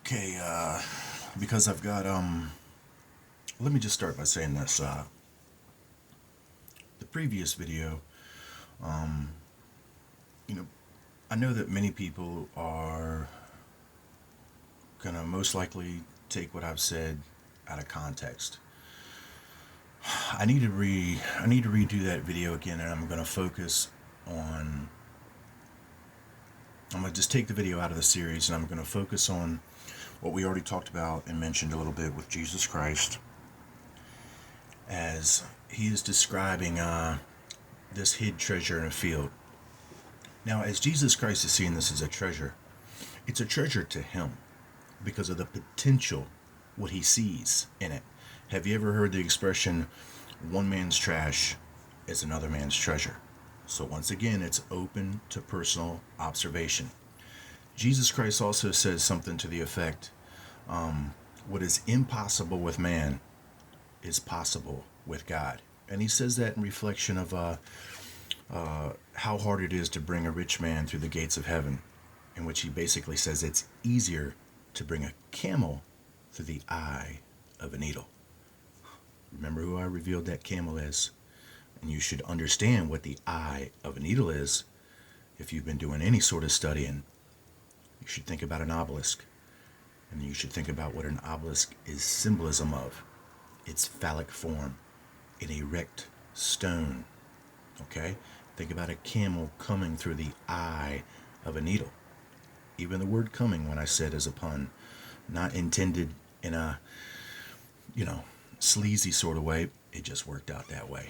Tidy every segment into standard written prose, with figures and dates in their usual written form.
Okay, because I've got let me just start by saying this. The previous video, um, you know, I know that many people are gonna most likely take what I've said out of context. I need to redo that video again, and I'm gonna focus on. I'm gonna just take the video out of the series, and I'm gonna focus on what we already talked about and mentioned a little bit with Jesus Christ, as he is describing this hid treasure in a field. Now, as Jesus Christ is seeing this as a treasure, it's a treasure to him because of the potential, what he sees in it. Have you ever heard the expression, one man's trash is another man's treasure? So, once again, it's open to personal observation. Jesus Christ also says something to the effect, what is impossible with man is possible with God. And he says that in reflection of how hard it is to bring a rich man through the gates of heaven, in which he basically says it's easier to bring a camel through the eye of a needle. Remember who I revealed that camel is? And you should understand what the eye of a needle is if you've been doing any sort of studying. You should think about an obelisk. And you should think about what an obelisk is symbolism of. Its phallic form, an erect stone. Okay? Think about a camel coming through the eye of a needle. Even the word coming, when I said as a pun, not intended in a, sleazy sort of way. It just worked out that way.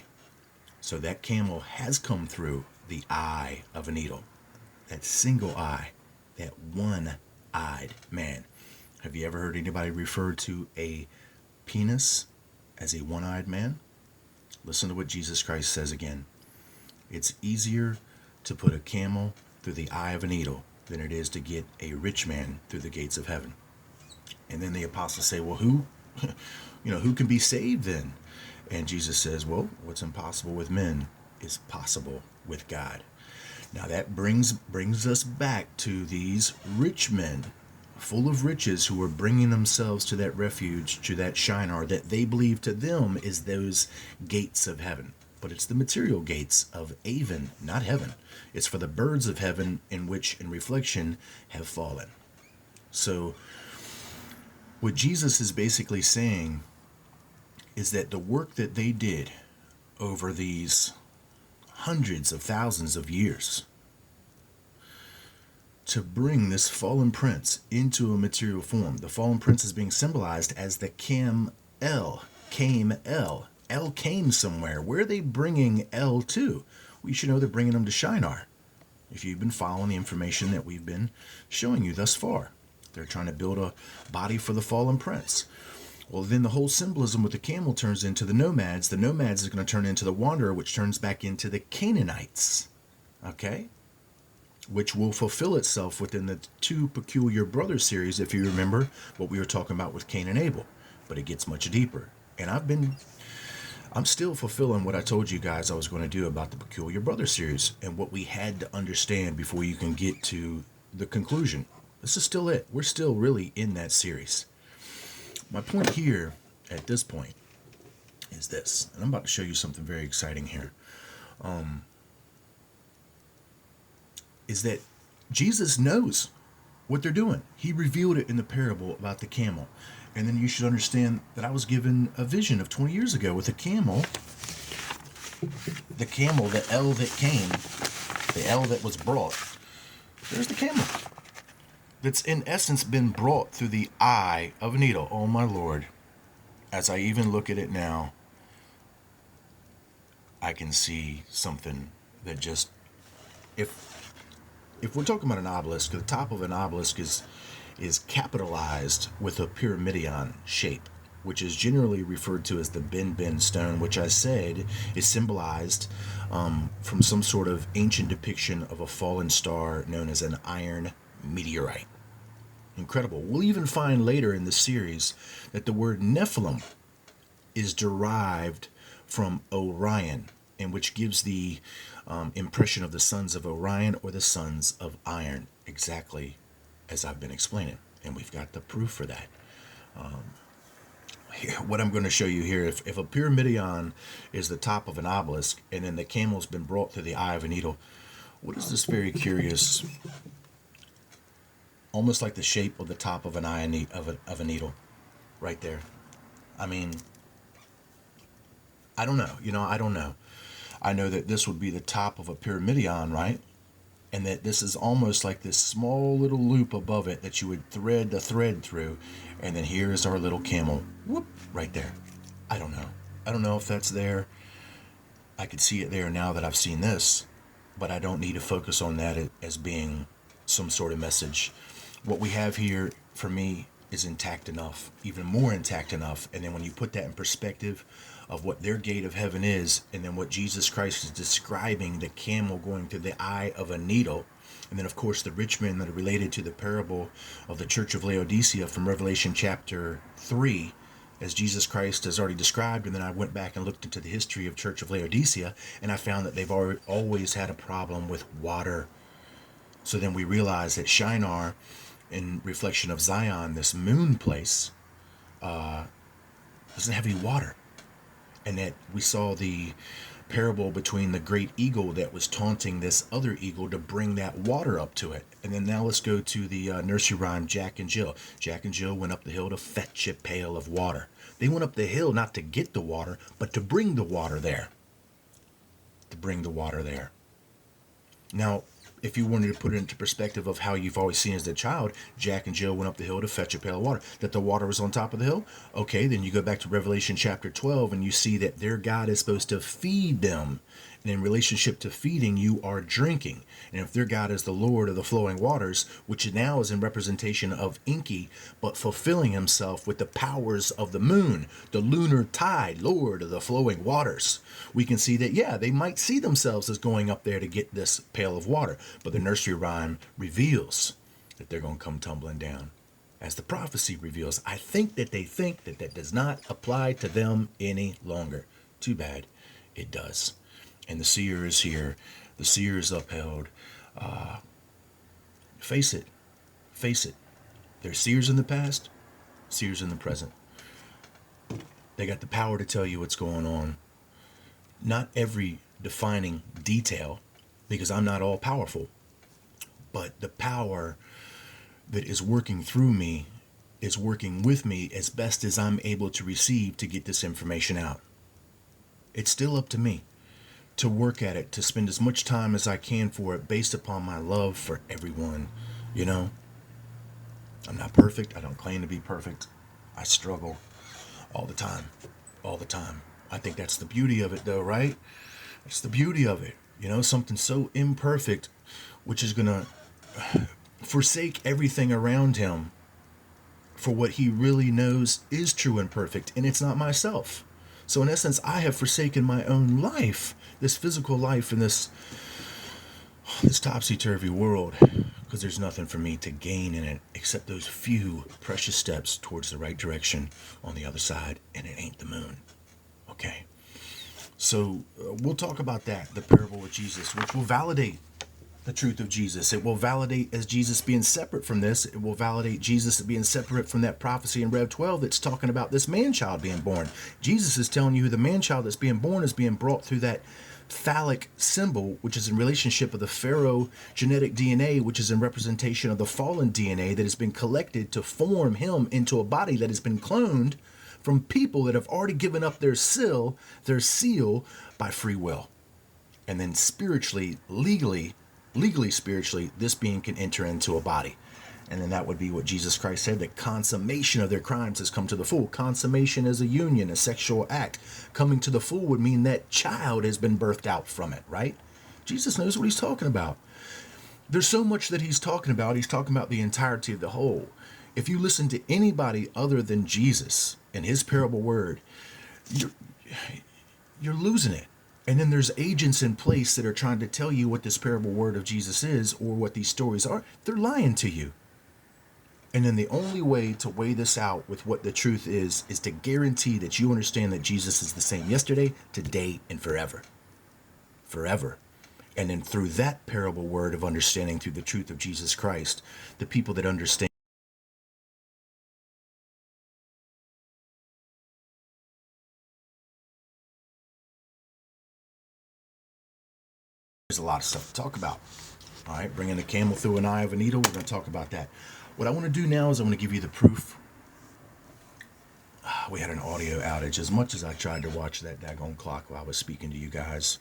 So that camel has come through the eye of a needle. That single eye, that one-eyed man. Have you ever heard anybody refer to a penis as a one-eyed man? Listen to what Jesus Christ says again. It's easier to put a camel through the eye of a needle than it is to get a rich man through the gates of heaven. And then the apostles say, well, who can be saved then? And Jesus says, well, what's impossible with men is possible with God. Now that brings us back to these rich men, full of riches, who are bringing themselves to that refuge, to that Shinar, that they believe to them is those gates of heaven. But it's the material gates of Avon, not heaven. It's for the birds of heaven, in which, in reflection, have fallen. So, what Jesus is basically saying is that the work that they did over these hundreds of thousands of years to bring this fallen prince into a material form. The fallen prince is being symbolized as the Cam-El. Came-El. El came somewhere. Where are they bringing El to? We should know they're bringing him to Shinar. If you've been following the information that we've been showing you thus far. They're trying to build a body for the fallen prince. Well, then the whole symbolism with the camel turns into the nomads. The nomads is going to turn into the wanderer, which turns back into the Canaanites. Okay? Which will fulfill itself within the Two Peculiar Brothers series, if you remember what we were talking about with Cain and Abel. But it gets much deeper. And I'm still fulfilling what I told you guys I was going to do about the Peculiar Brothers series and what we had to understand before you can get to the conclusion. This is still it. We're still really in that series. My point here, at this point, is this. And I'm about to show you something very exciting here. Is that Jesus knows what they're doing. He revealed it in the parable about the camel. And then you should understand that I was given a vision of 20 years ago with the camel, the El that came, the El that was brought. There's the camel. That's in essence been brought through the eye of a needle. Oh my Lord. As I even look at it now, I can see something that just, if we're talking about an obelisk, the top of an obelisk is capitalized with a pyramidion shape, which is generally referred to as the Ben stone, which I said is symbolized from some sort of ancient depiction of a fallen star known as an iron meteorite. Incredible. We'll even find later in the series that the word Nephilim is derived from Orion, and which gives the impression of the sons of Orion or the sons of iron, exactly as I've been explaining. And we've got the proof for that. Here, what I'm going to show you here, if a pyramidion is the top of an obelisk and then the camel's been brought through the eye of a needle, what is this very curious, almost like the shape of the top of an eye of a needle right there? I mean, I don't know. I don't know. I know that this would be the top of a pyramidion, right? And that this is almost like this small little loop above it that you would thread the thread through. And then here is our little camel. Whoop, right there. I don't know. I don't know if that's there. I could see it there now that I've seen this, but I don't need to focus on that as being some sort of message. What we have here, for me, is intact enough, even more intact enough. And then when you put that in perspective of what their gate of heaven is, and then what Jesus Christ is describing, the camel going through the eye of a needle, and then of course the rich men that are related to the parable of the church of Laodicea from Revelation chapter 3, as Jesus Christ has already described. And then I went back and looked into the history of church of Laodicea, and I found that they've always had a problem with water. So then we realize that Shinar, in reflection of Zion, this moon place, doesn't have any water. And that we saw the parable between the great eagle that was taunting this other eagle to bring that water up to it. And then now let's go to the nursery rhyme, Jack and Jill. Jack and Jill went up the hill to fetch a pail of water. They went up the hill not to get the water, but to bring the water there. To bring the water there. Now, if you wanted to put it into perspective of how you've always seen as a child, Jack and Jill went up the hill to fetch a pail of water. That the water was on top of the hill? Okay, then you go back to Revelation chapter 12 and you see that their God is supposed to feed them. And in relationship to feeding, you are drinking. And if their God is the Lord of the flowing waters, which now is in representation of Enki, but fulfilling himself with the powers of the moon, the lunar tide, Lord of the flowing waters, we can see that, yeah, they might see themselves as going up there to get this pail of water. But the nursery rhyme reveals that they're going to come tumbling down. As the prophecy reveals, I think that they think that that does not apply to them any longer. Too bad. It does. And the seer is here. The seer is upheld. Face it. Face it. There's seers in the past, seers in the present. They got the power to tell you what's going on. Not every defining detail, because I'm not all powerful, but the power that is working through me is working with me as best as I'm able to receive to get this information out. It's still up to me to work at it, to spend as much time as I can for it based upon my love for everyone. I'm not perfect. I don't claim to be perfect. I struggle all the time. All the time. I think that's the beauty of it though, right? It's the beauty of it. Something so imperfect, which is going to forsake everything around him for what he really knows is true and perfect, and it's not myself. So in essence, I have forsaken my own life, this physical life in this topsy-turvy world, because there's nothing for me to gain in it except those few precious steps towards the right direction on the other side, and it ain't the moon. Okay. So we'll talk about that, the parable of Jesus, which will validate the truth of Jesus. It will validate as Jesus being separate from this. It will validate Jesus being separate from that prophecy in Rev 12 that's talking about this man-child being born. Jesus is telling you who the man-child that's being born is being brought through that phallic symbol, which is in relationship with the pharaoh genetic DNA, which is in representation of the fallen DNA that has been collected to form him into a body that has been cloned from people that have already given up their seal by free will. And then spiritually, legally, spiritually, this being can enter into a body. And then that would be what Jesus Christ said, that consummation of their crimes has come to the full. Consummation is a union, a sexual act. Coming to the full would mean that child has been birthed out from it, right? Jesus knows what he's talking about. There's so much that he's talking about. He's talking about the entirety of the whole. If you listen to anybody other than Jesus and his parable word, you're losing it. And then there's agents in place that are trying to tell you what this parable word of Jesus is or what these stories are. They're lying to you. And then the only way to weigh this out with what the truth is to guarantee that you understand that Jesus is the same yesterday, today, and forever. Forever. And then through that parable word of understanding, through the truth of Jesus Christ, the people that understand There's a lot of stuff to talk about. All right, bringing a camel through an eye of a needle, we're going to talk about that. What I want to do now is I want to give you the proof. We had an audio outage. As much as I tried to watch that daggone clock while I was speaking to you guys,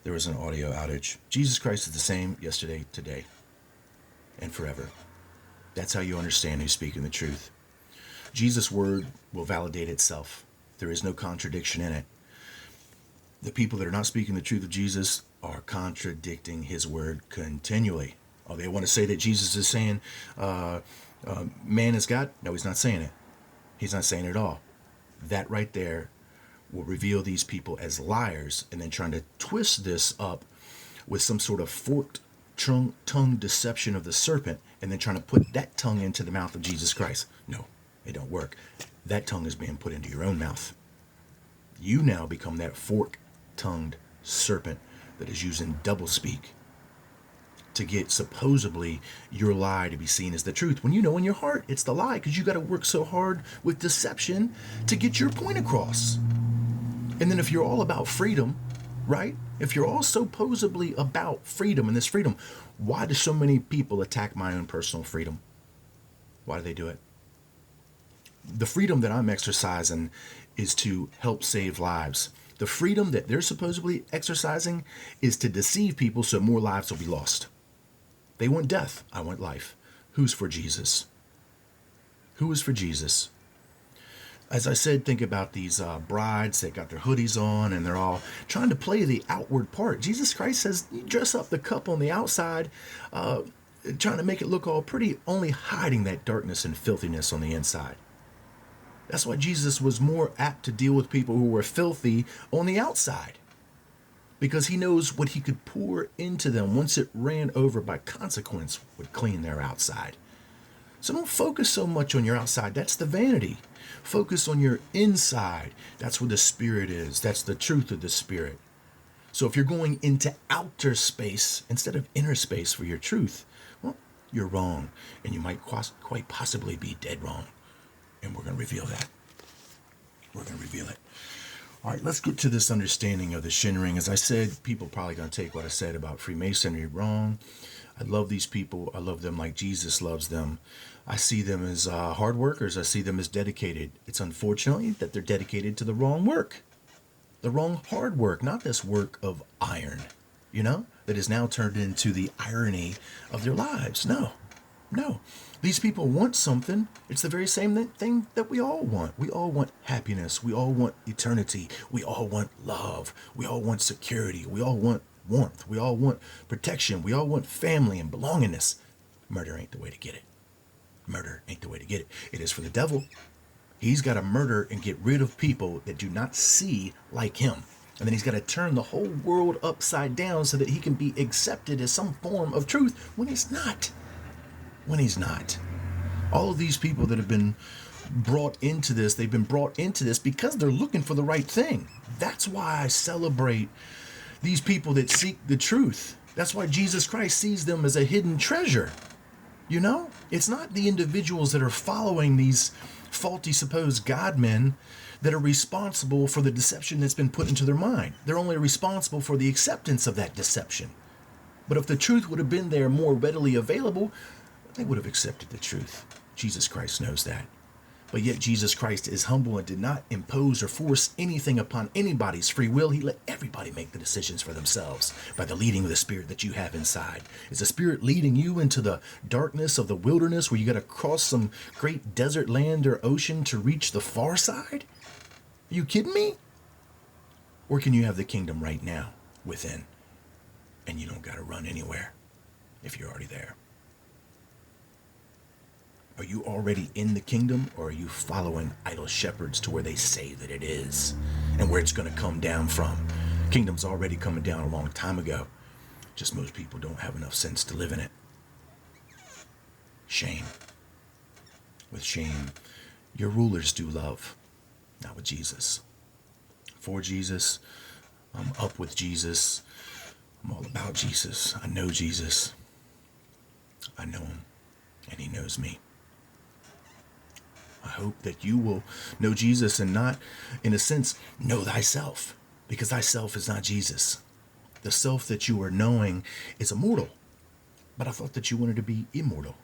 there was an audio outage. Jesus Christ is the same yesterday, today, and forever. That's how you understand who's speaking the truth. Jesus' word will validate itself. There is no contradiction in it. The people that are not speaking the truth of Jesus are contradicting his word continually. Oh, they want to say that Jesus is saying man is God. No, he's not saying it. He's not saying it at all. That right there will reveal these people as liars, and then trying to twist this up with some sort of forked tongue deception of the serpent, and then trying to put that tongue into the mouth of Jesus Christ. No, it don't work. That tongue is being put into your own mouth. You now become that fork-tongued serpent that is using doublespeak to get supposedly your lie to be seen as the truth, when you know in your heart it's the lie, because you got to work so hard with deception to get your point across. And then if you're all about freedom, right? If you're all supposedly about freedom and this freedom, why do so many people attack my own personal freedom? Why do they do it? The freedom that I'm exercising is to help save lives. The freedom that they're supposedly exercising is to deceive people so more lives will be lost. They want death. I want life. Who's for Jesus? Who is for Jesus? As I said, think about these brides that got their hoodies on and they're all trying to play the outward part. Jesus Christ says, you dress up the couple on the outside, trying to make it look all pretty, only hiding that darkness and filthiness on the inside. That's why Jesus was more apt to deal with people who were filthy on the outside, because he knows what he could pour into them once it ran over by consequence would clean their outside. So don't focus so much on your outside. That's the vanity. Focus on your inside. That's where the Spirit is. That's the truth of the Spirit. So if you're going into outer space instead of inner space for your truth, well, you're wrong. And you might quite possibly be dead wrong. And we're going to reveal that. We're going to reveal it. All right, let's get to this understanding of the Shin Ring. As I said, people are probably going to take what I said about Freemasonry wrong. I love these people. I love them like Jesus loves them. I see them as hard workers. I see them as dedicated. It's unfortunately that they're dedicated to the wrong work. The wrong hard work, not this work of iron, that is now turned into the irony of their lives. No. These people want something. It's the very same thing that we all want. We all want happiness. We all want eternity. We all want love. We all want security. We all want warmth. We all want protection. We all want family and belongingness. Murder ain't the way to get it. Murder ain't the way to get it. It is for the devil. He's got to murder and get rid of people that do not see like him. And then he's got to turn the whole world upside down so that he can be accepted as some form of truth when he's not. All of these people that have been brought into this, they've been brought into this because they're looking for the right thing. That's why I celebrate these people that seek the truth. That's why Jesus Christ sees them as a hidden treasure. It's not the individuals that are following these faulty supposed God-men that are responsible for the deception that's been put into their mind. They're only responsible for the acceptance of that deception. But if the truth would have been there more readily available, they would have accepted the truth. Jesus Christ knows that. But yet Jesus Christ is humble and did not impose or force anything upon anybody's free will. He let everybody make the decisions for themselves by the leading of the Spirit that you have inside. Is the Spirit leading you into the darkness of the wilderness where you got to cross some great desert land or ocean to reach the far side? Are you kidding me? Or can you have the kingdom right now within, and you don't got to run anywhere if you're already there? Are you already in the kingdom, or are you following idol shepherds to where they say that it is and where it's going to come down from? Kingdom's already coming down a long time ago. Just most people don't have enough sense to live in it. Shame. With shame, your rulers do love, not with Jesus. For Jesus, I'm up with Jesus. I'm all about Jesus. I know Jesus. I know him, and he knows me. I hope that you will know Jesus and not, in a sense, know thyself, because thyself is not Jesus. The self that you are knowing is immortal. But I thought that you wanted to be immortal.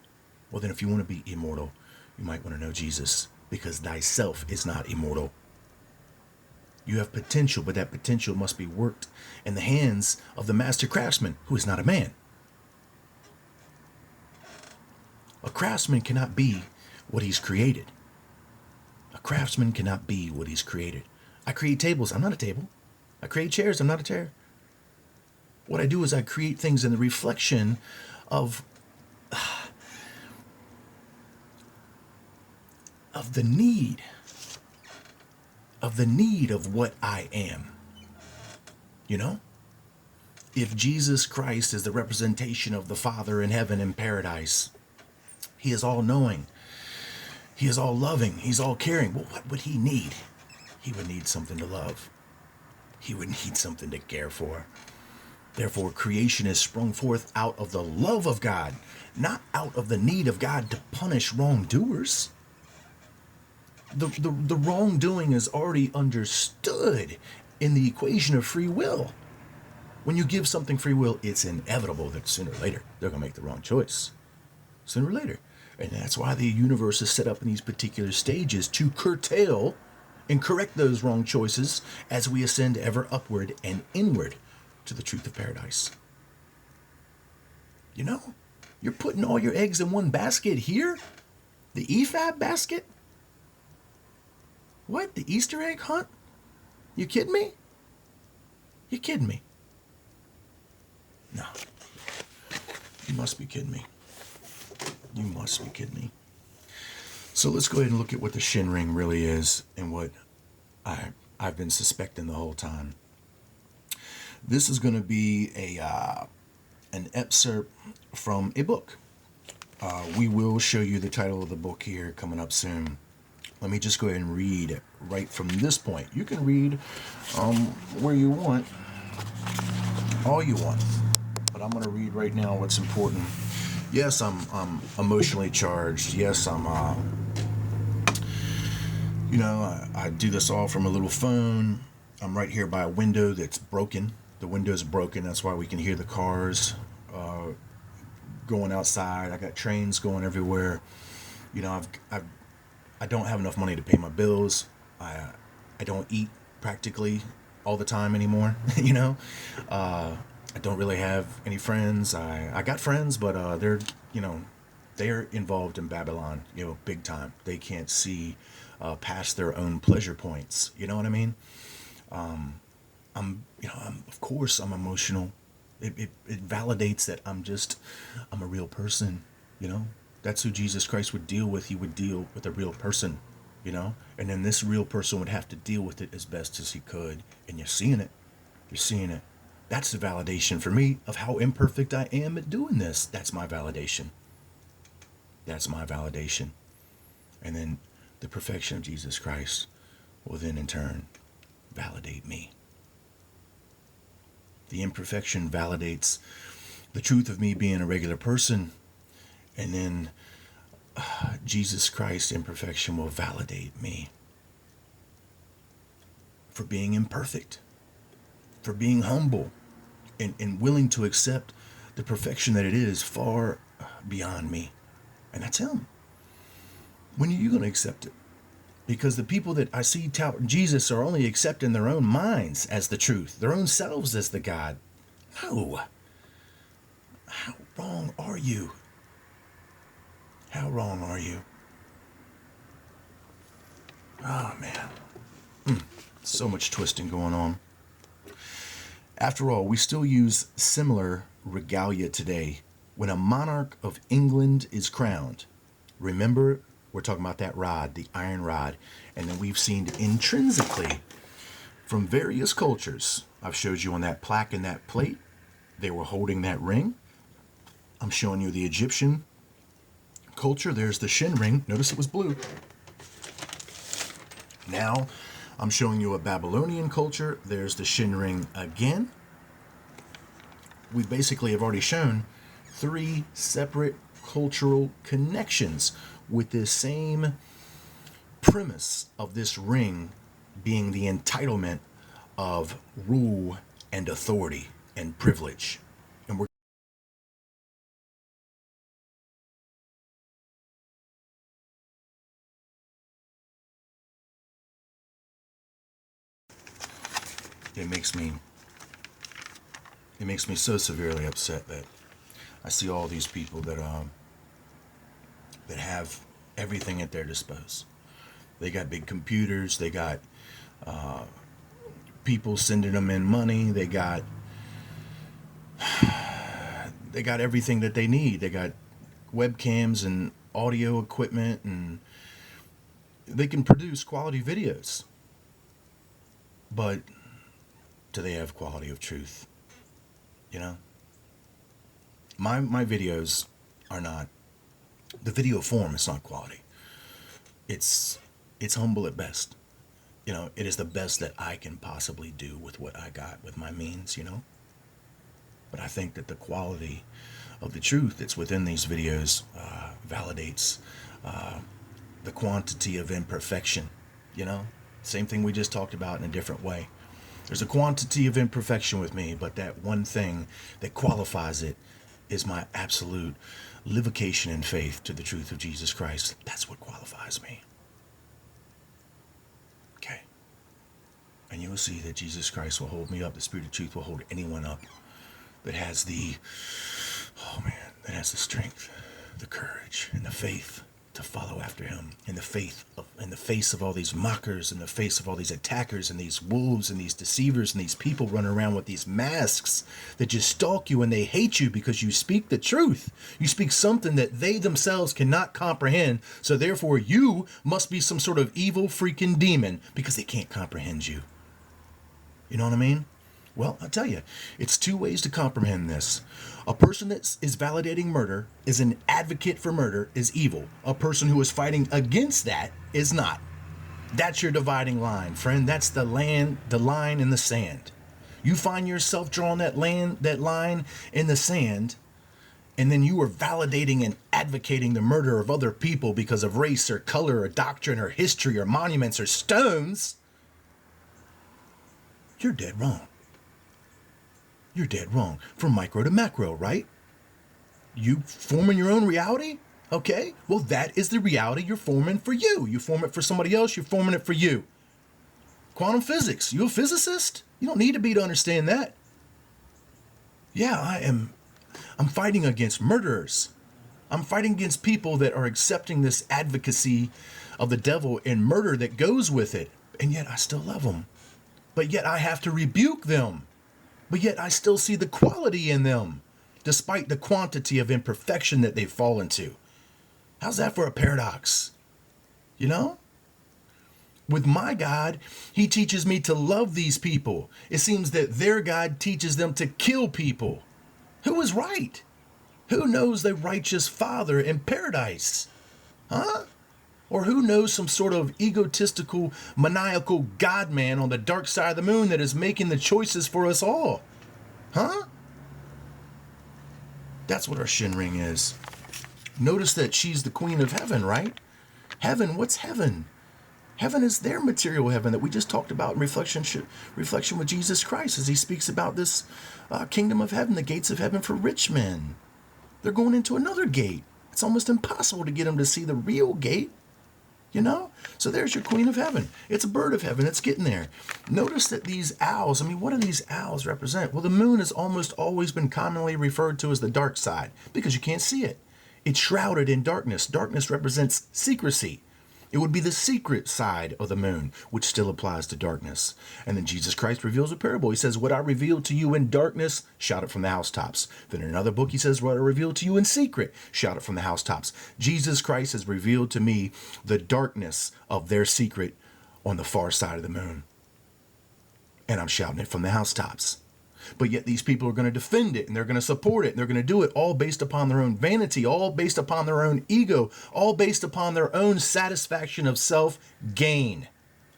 Well, then if you want to be immortal, you might want to know Jesus, because thyself is not immortal. You have potential, but that potential must be worked in the hands of the master craftsman, who is not a man. A craftsman cannot be what he's created. A craftsman cannot be what he's created. I create tables. I'm not a table. I create chairs. I'm not a chair. What I do is I create things in the reflection of the need of what I am. You know? If Jesus Christ is the representation of the Father in heaven in paradise, he is all knowing. He is all loving. He's all caring. Well, what would he need? He would need something to love. He would need something to care for. Therefore, creation is sprung forth out of the love of God, not out of the need of God to punish wrongdoers. The wrongdoing is already understood in the equation of free will. When you give something free will, it's inevitable that sooner or later they're going to make the wrong choice. Sooner or later. And that's why the universe is set up in these particular stages, to curtail and correct those wrong choices as we ascend ever upward and inward to the truth of paradise. You know, you're putting all your eggs in one basket here? The EFAB basket? What? The Easter egg hunt? You kidding me? You kidding me? No. You must be kidding me. You must be kidding me. So let's go ahead and look at what the Shin Ring really is and what I've been suspecting the whole time. This is going to be an excerpt from a book. We will show you the title of the book here coming up soon. Let me just go ahead and read right from this point. You can read where you want, all you want, but I'm going to read right now what's important. Yes, I'm emotionally charged. Yes, I do this all from a little phone. I'm right here by a window that's broken. The window's broken. That's why we can hear the cars going outside. I got trains going everywhere. You know, I don't have enough money to pay my bills. I don't eat practically all the time anymore. You know, I don't really have any friends. I got friends, but they're involved in Babylon, big time. They can't see past their own pleasure points. You know what I mean? I'm emotional. It validates that I'm a real person. That's who Jesus Christ would deal with. He would deal with a real person, and then this real person would have to deal with it as best as he could. And you're seeing it. You're seeing it. That's the validation for me of how imperfect I am at doing this. That's my validation. That's my validation. And then the perfection of Jesus Christ will then in turn validate me. The imperfection validates the truth of me being a regular person. And then Jesus Christ's imperfection will validate me for being imperfect, for being humble, and willing to accept the perfection that it is far beyond me. And that's him. When are you going to accept it? Because the people that I see touting Jesus are only accepting their own minds as the truth, their own selves as the God. No. How wrong are you? How wrong are you? Oh, man. So much twisting going on. After all, we still use similar regalia today when a monarch of England is crowned. Remember, we're talking about that rod, the iron rod. And then we've seen intrinsically from various cultures. I've showed you on that plaque and that plate. They were holding that ring. I'm showing you the Egyptian culture. There's the Shin Ring. Notice it was blue. Now I'm showing you a Babylonian culture. There's the Shin Ring again. We basically have already shown 3 separate cultural connections with this same premise of this ring being the entitlement of rule and authority. and privilege. And it makes me it makes me so severely upset that I see all these people that have everything at their disposal. They got big computers. They got people sending them in money. They got everything that they need. They got webcams and audio equipment, and they can produce quality videos. But do they have quality of truth? You know, my videos are not, the video form is not quality. It's it's humble at best. It is the best that I can possibly do with what I got, with my means. But I think that the quality of the truth that's within these videos validates the quantity of imperfection. You know, same thing we just talked about in a different way. There's a quantity of imperfection with me, but that one thing that qualifies it is my absolute livocation and faith to the truth of Jesus Christ. That's what qualifies me. Okay. And you will see that Jesus Christ will hold me up. The Spirit of truth will hold anyone up that has that has the strength, the courage, and the faith to follow after him in the face of all these mockers, in the face of all these attackers and these wolves and these deceivers and these people running around with these masks that just stalk you, and they hate you because you speak the truth. You speak something that they themselves cannot comprehend, so therefore you must be some sort of evil freaking demon because they can't comprehend you. You know what I mean? Well, I'll tell you, it's two ways to comprehend this. A person that is validating murder, is an advocate for murder, is evil. A person who is fighting against that is not. That's your dividing line, friend. That's the line in the sand. You find yourself drawing that line in the sand, and then you are validating and advocating the murder of other people because of race or color or doctrine or history or monuments or stones. You're dead wrong. You're dead wrong. From micro to macro, right? You forming your own reality? Okay, well, that is the reality you're forming for you. You form it for somebody else, you're forming it for you. Quantum physics, you a physicist? You don't need to be to understand that. Yeah, I'm fighting against murderers. I'm fighting against people that are accepting this advocacy of the devil and murder that goes with it. And yet I still love them. But yet I have to rebuke them. But yet I still see the quality in them, despite the quantity of imperfection that they've fallen to. How's that for a paradox? You know? With my God, he teaches me to love these people. It seems that their God teaches them to kill people. Who is right? Who knows the righteous Father in paradise? Huh? Or who knows some sort of egotistical, maniacal God-man on the dark side of the moon that is making the choices for us all? Huh? That's what our Shin Ring is. Notice that she's the queen of heaven, right? Heaven, what's heaven? Heaven is their material heaven that we just talked about in reflection with Jesus Christ as he speaks about this kingdom of heaven, the gates of heaven for rich men. They're going into another gate. It's almost impossible to get them to see the real gate. You know? So there's your queen of heaven. It's a bird of heaven. It's getting there. Notice that these owls, what do these owls represent? Well, the moon has almost always been commonly referred to as the dark side because you can't see it. It's shrouded in darkness. Darkness represents secrecy. It would be the secret side of the moon, which still applies to darkness. And then Jesus Christ reveals a parable. He says, what I revealed to you in darkness, shout it from the housetops. Then in another book, he says, what I revealed to you in secret, shout it from the housetops. Jesus Christ has revealed to me the darkness of their secret on the far side of the moon. And I'm shouting it from the housetops. But yet these people are going to defend it, and they're going to support it, and they're going to do it all based upon their own vanity, all based upon their own ego, all based upon their own satisfaction of self-gain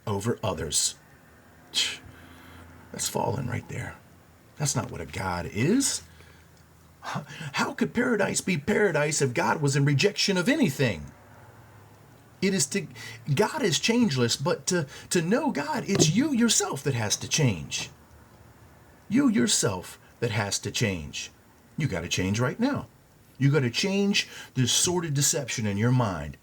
over others. That's fallen right there. That's not what a God is. How could paradise be paradise if God was in rejection of anything? God is changeless, but to know God, it's you yourself that has to change. You yourself that has to change. You got to change right now. You got to change this sordid deception in your mind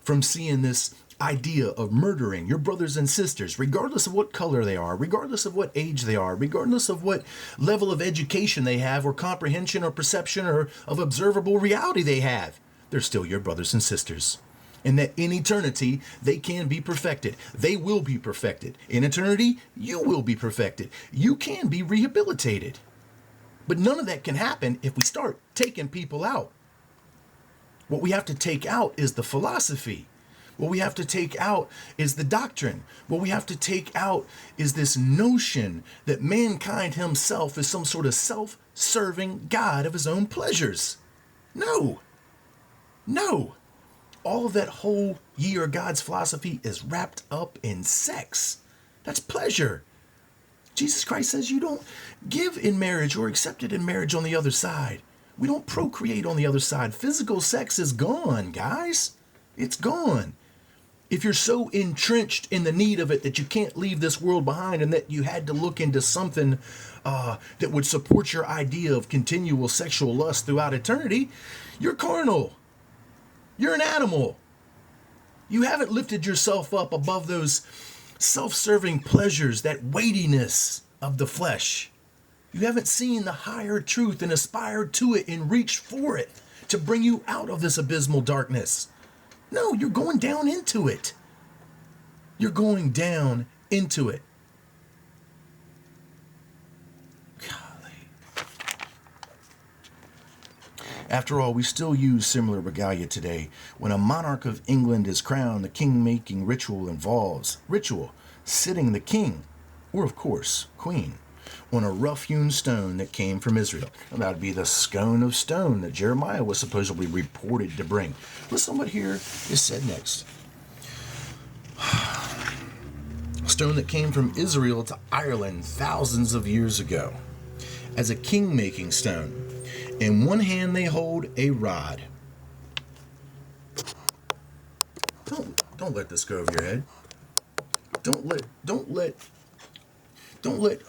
from seeing this idea of murdering your brothers and sisters, regardless of what color they are, regardless of what age they are, regardless of what level of education they have, or comprehension or perception or of observable reality they have. They're still your brothers and sisters. And that in eternity, they can be perfected. They will be perfected. In eternity, you will be perfected. You can be rehabilitated. But none of that can happen if we start taking people out. What we have to take out is the philosophy. What we have to take out is the doctrine. What we have to take out is this notion that mankind himself is some sort of self-serving God of his own pleasures. No. All of that whole ye are God's philosophy is wrapped up in sex. That's pleasure. Jesus Christ says you don't give in marriage or accept it in marriage on the other side. We don't procreate on the other side. Physical sex is gone, guys. It's gone. If you're so entrenched in the need of it that you can't leave this world behind, and that you had to look into something that would support your idea of continual sexual lust throughout eternity, you're carnal. You're an animal. You haven't lifted yourself up above those self-serving pleasures, that weightiness of the flesh. You haven't seen the higher truth and aspired to it and reached for it to bring you out of this abysmal darkness. No, you're going down into it. You're going down into it. Golly. After all, we still use similar regalia today. When a monarch of England is crowned, the king-making ritual involves sitting the king, or of course, queen, on a rough-hewn stone that came from Israel. And that would be the scone of stone that Jeremiah was supposedly reported to bring. Listen to what here is said next. A stone that came from Israel to Ireland thousands of years ago as a king-making stone. In one hand they hold a rod. Don't let this go over your head. Don't let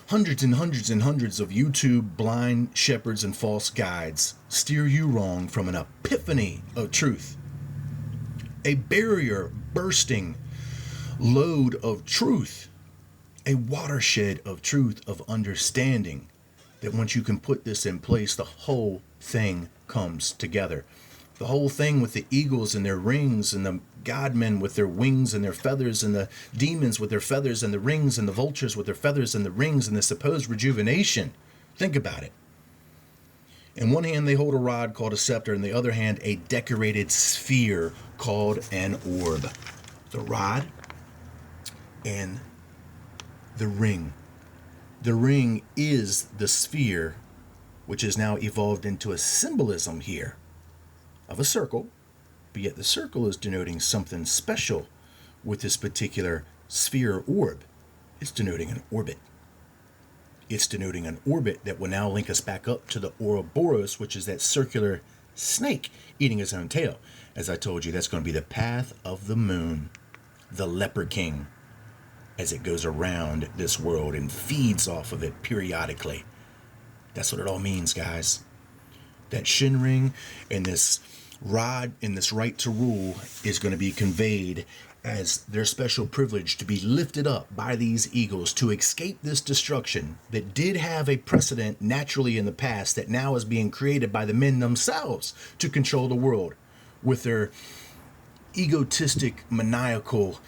hundreds and hundreds and hundreds of YouTube blind shepherds and false guides steer you wrong from an epiphany of truth. A barrier bursting load of truth. A watershed of truth, of understanding. That once you can put this in place, the whole thing comes together. The whole thing with the eagles and their rings, and the godmen with their wings and their feathers, and the demons with their feathers and the rings, and the vultures with their feathers and the rings, and the supposed rejuvenation. Think about it. In one hand they hold a rod called a scepter, in the other hand a decorated sphere called an orb. The rod and the ring. The ring is the sphere, which has now evolved into a symbolism here of a circle, but yet the circle is denoting something special with this particular sphere orb. It's denoting an orbit. It's denoting an orbit that will now link us back up to the Ouroboros, which is that circular snake eating its own tail. As I told you, that's going to be the path of the moon, the leper king, as it goes around this world and feeds off of it periodically. That's what it all means, guys. That shin ring and this rod and this right to rule is going to be conveyed as their special privilege to be lifted up by these eagles to escape this destruction that did have a precedent naturally in the past that now is being created by the men themselves to control the world with their egotistic, maniacal,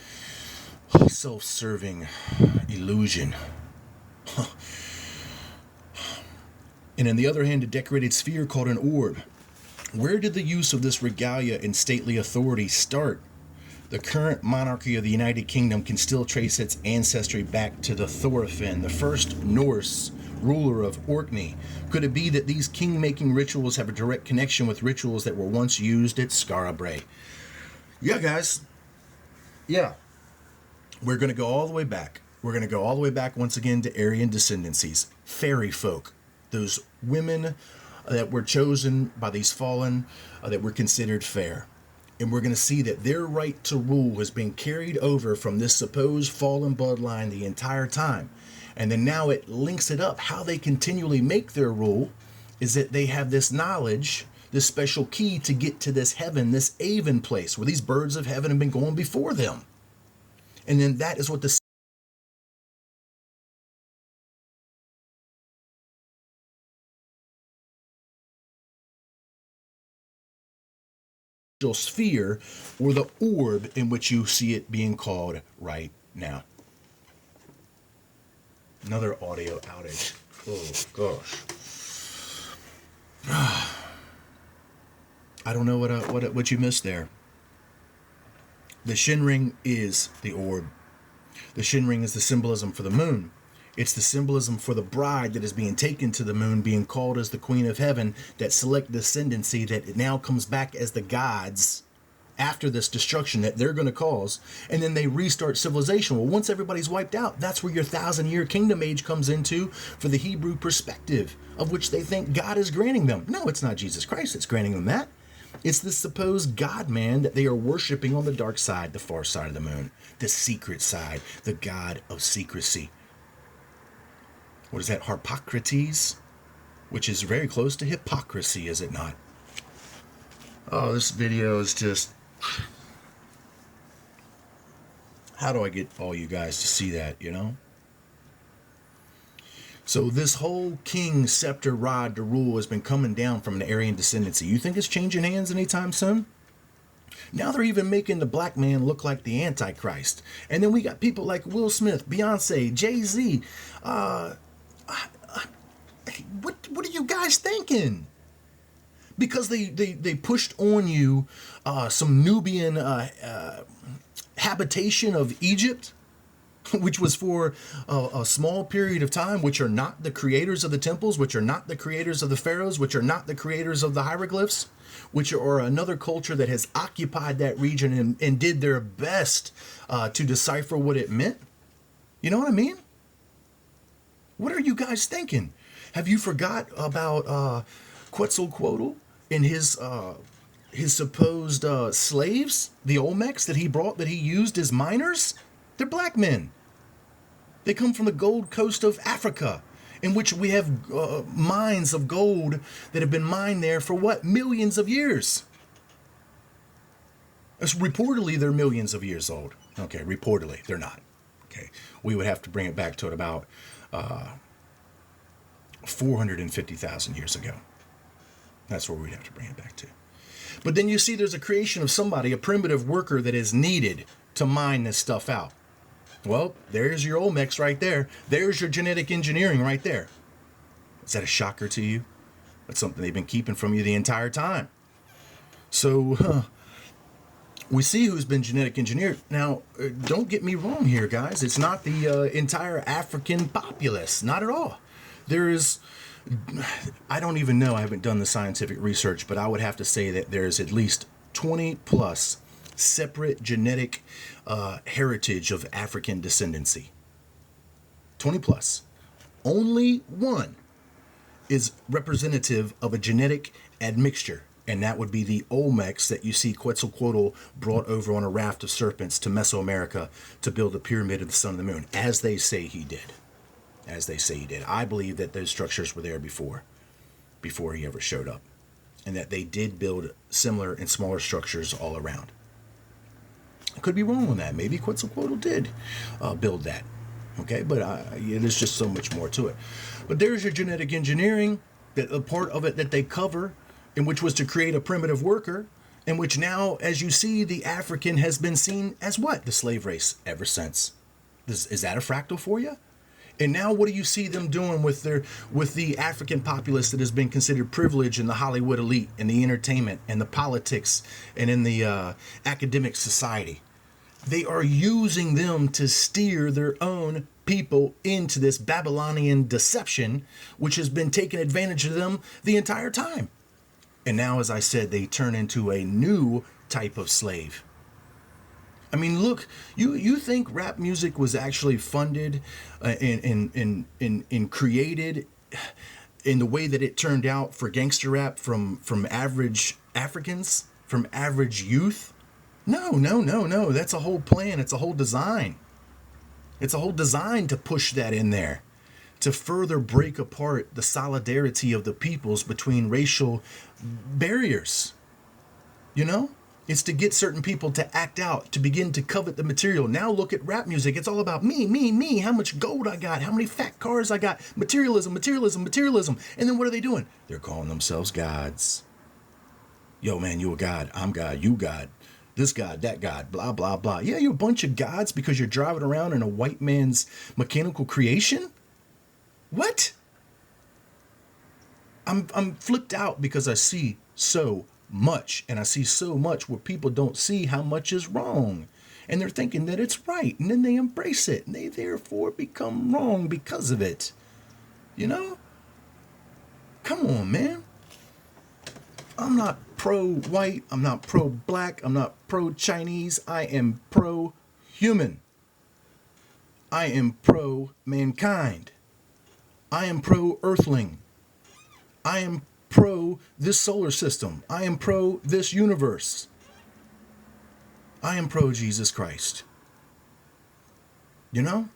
self-serving illusion. And on the other hand, a decorated sphere called an orb. Where did the use of this regalia and stately authority start? The current monarchy of the United Kingdom can still trace its ancestry back to the Thorfinn, the first Norse ruler of Orkney. Could it be that these king-making rituals have a direct connection with rituals that were once used at Skara? Yeah, guys. Yeah. We're going to go all the way back. We're going to go all the way back once again to Aryan descendancies, fairy folk, those women that were chosen by these fallen, that were considered fair. And we're going to see that their right to rule has been carried over from this supposed fallen bloodline the entire time. And then now it links it up. How they continually make their rule is that they have this knowledge, this special key to get to this heaven, this Avon place where these birds of heaven have been going before them. And then that is what the sphere or the orb in which you see it being called right now. Another audio outage. Oh gosh. I don't know what you missed there. The Shin ring is the orb. The Shin ring is the symbolism for the moon. It's the symbolism for the bride that is being taken to the moon, being called as the Queen of Heaven, that select descendancy that it now comes back as the gods after this destruction that they're going to cause. And then they restart civilization. Well, once everybody's wiped out, that's where your 1,000-year kingdom age comes into for the Hebrew perspective, of which they think God is granting them. No, it's not Jesus Christ that's granting them that. It's the supposed God-man that they are worshiping on the dark side, the far side of the moon, the secret side, the God of secrecy. What is that? Harpocrates, which is very close to hypocrisy, is it not? Oh, this video is just... How do I get all you guys to see that, you know? So this whole king scepter rod to rule has been coming down from the Aryan descendancy. You think it's changing hands anytime soon? Now they're even making the black man look like the Antichrist. And then we got people like Will Smith, Beyonce, Jay-Z. What are you guys thinking? Because they pushed on you some Nubian habitation of Egypt, which was for a small period of time, which are not the creators of the temples, which are not the creators of the pharaohs, which are not the creators of the hieroglyphs, which are another culture that has occupied that region and did their best to decipher what it meant. You know what I mean? What are you guys thinking? Have you forgot about Quetzalcoatl and his supposed slaves, the Olmecs that he brought, that he used as miners? They're black men. They come from the Gold Coast of Africa, in which we have mines of gold that have been mined there for what? Millions of years. Reportedly, they're millions of years old. Okay, reportedly, they're not. Okay, we would have to bring it back to about 450,000 years ago. That's where we'd have to bring it back to. But then you see there's a creation of somebody, a primitive worker that is needed to mine this stuff out. Well, there's your Olmecs right there. There's your genetic engineering right there. Is that a shocker to you? That's something they've been keeping from you the entire time. So, we see who's been genetic engineered. Now, don't get me wrong here, guys. It's not the entire African populace. Not at all. There is... I don't even know. I haven't done the scientific research, but I would have to say that there's at least 20 plus separate genetic heritage of African descendancy. 20 plus. Only one is representative of a genetic admixture, and that would be the Olmecs that you see Quetzalcoatl brought over on a raft of serpents to Mesoamerica to build the pyramid of the sun and the moon, as they say he did. As they say he did. I believe that those structures were there before he ever showed up, and that they did build similar and smaller structures all around. I could be wrong on that. Maybe Quetzalcoatl did build that. Okay, but there's just so much more to it. But there's your genetic engineering, that a part of it that they cover, in which was to create a primitive worker, in which now, as you see, the African has been seen as what? The slave race ever since. Is that a fractal for you? And now what do you see them doing with the African populace that has been considered privileged in the Hollywood elite, in the entertainment, and the politics, and in the academic society? They are using them to steer their own people into this Babylonian deception, which has been taking advantage of them the entire time. And now, as I said, they turn into a new type of slave. I mean, look, you think rap music was actually funded and created in the way that it turned out for gangster rap from average Africans, from average youth? No. That's a whole plan. It's a whole design. It's a whole design to push that in there. to further break apart the solidarity of the peoples between racial barriers. You know? It's to get certain people to act out, to begin to covet the material. Now look at rap music. It's all about me, me, me. How much gold I got, how many fat cars I got. Materialism, materialism, materialism. And then what are they doing? They're calling themselves gods. Yo, man, you a god. I'm God. You God. This God, that God, blah, blah, blah. Yeah, you're a bunch of gods because you're driving around in a white man's mechanical creation? What? I'm flipped out because I see so much, and I see so much where people don't see how much is wrong, and they're thinking that it's right, and then they embrace it, and they therefore become wrong because of it. You know? Come on, man. I'm not pro-white, I'm not pro-black, I'm not pro-Chinese, I am pro-human. I am pro-mankind. I am pro-earthling. I am pro this solar system. I am pro this universe. I am pro Jesus Christ. You know?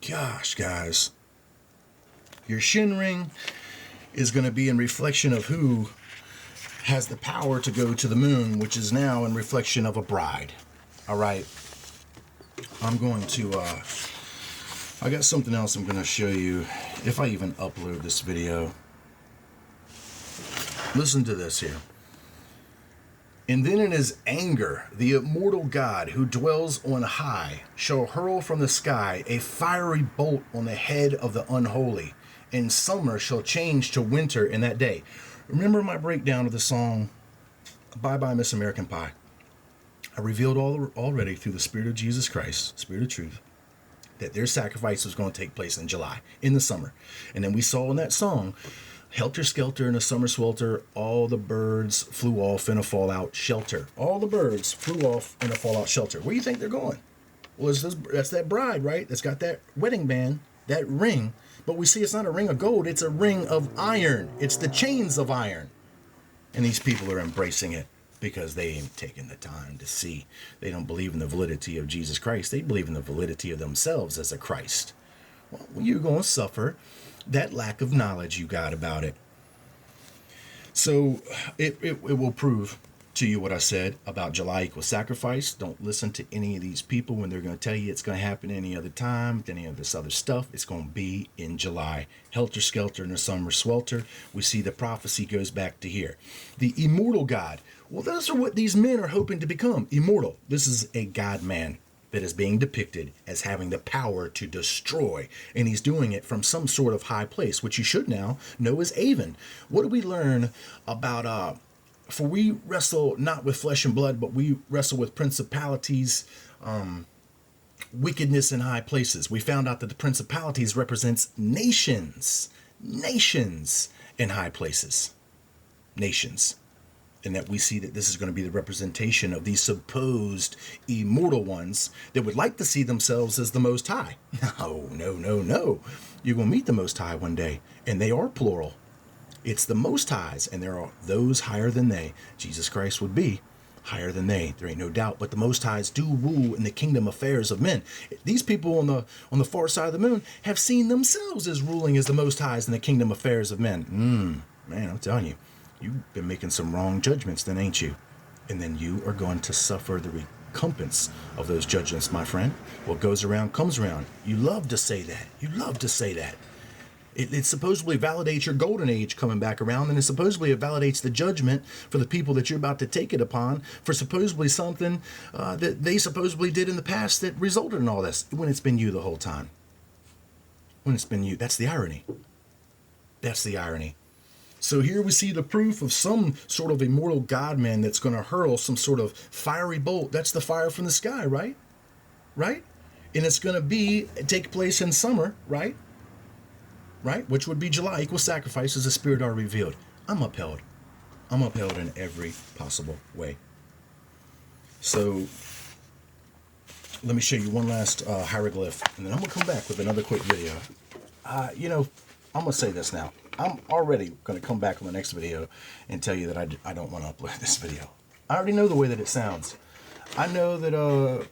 Gosh, guys. Your shin ring is going to be in reflection of who has the power to go to the moon, which is now in reflection of a bride. All right. I'm going to, I got something else I'm going to show you if I even upload this video. Listen to this here. And then in his anger, the immortal God who dwells on high shall hurl from the sky a fiery bolt on the head of the unholy, and summer shall change to winter in that day. Remember my breakdown of the song, Bye Bye Miss American Pie. I revealed already through the Spirit of Jesus Christ, Spirit of Truth, that their sacrifice was going to take place in July, in the summer. And then we saw in that song, helter skelter in a summer swelter, all the birds flew off in a fallout shelter. All the birds flew off in a fallout shelter. Where do you think they're going? Well, that's that bride, right? That's got that wedding band, that ring. But we see it's not a ring of gold, it's a ring of iron. It's the chains of iron. And these people are embracing it because they ain't taking the time to see. They don't believe in the validity of Jesus Christ. They believe in the validity of themselves as a Christ. Well, you're going to suffer that lack of knowledge you got about it. So it will prove to you what I said about July equals sacrifice. Don't listen to any of these people when they're going to tell you it's going to happen any other time, any of this other stuff. It's going to be in July. Helter skelter in the summer swelter. We see the prophecy goes back to here. The immortal God. Well, those are what these men are hoping to become. Immortal. This is a God man that is being depicted as having the power to destroy. And he's doing it from some sort of high place, which you should now know is Avon. What do we learn about, for we wrestle not with flesh and blood, but we wrestle with principalities, wickedness in high places. We found out that the principalities represents nations in high places, nations. And that we see that this is going to be the representation of these supposed immortal ones that would like to see themselves as the Most High. No. You're going to meet the Most High one day, and they are plural. It's the Most Highs, and there are those higher than they. Jesus Christ would be higher than they. There ain't no doubt. But the Most Highs do rule in the kingdom affairs of men. These people on the far side of the moon have seen themselves as ruling as the Most Highs in the kingdom affairs of men. Man, I'm telling you. You've been making some wrong judgments then, ain't you? And then you are going to suffer the recompense of those judgments, my friend. What goes around comes around. You love to say that. You love to say that. It supposedly validates your golden age coming back around, and it supposedly validates the judgment for the people that you're about to take it upon for supposedly something that they supposedly did in the past that resulted in all this, when it's been you the whole time. When it's been you. That's the irony. That's the irony. So here we see the proof of some sort of immortal God-man that's going to hurl some sort of fiery bolt. That's the fire from the sky, right? Right? And it's going to take place in summer, right? Right? Which would be July, equal sacrifice as the Spirit are revealed. I'm upheld. I'm upheld in every possible way. So let me show you one last hieroglyph, and then I'm going to come back with another quick video. I'm going to say this now. I'm already going to come back on the next video and tell you that I don't want to upload this video. I already know the way that it sounds. I know that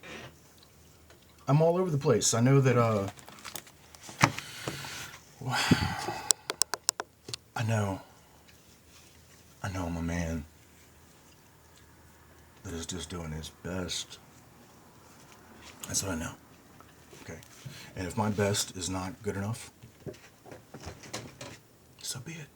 I'm all over the place. I know that I know I'm a man that is just doing his best. That's what I know. Okay. And if my best is not good enough, so be it.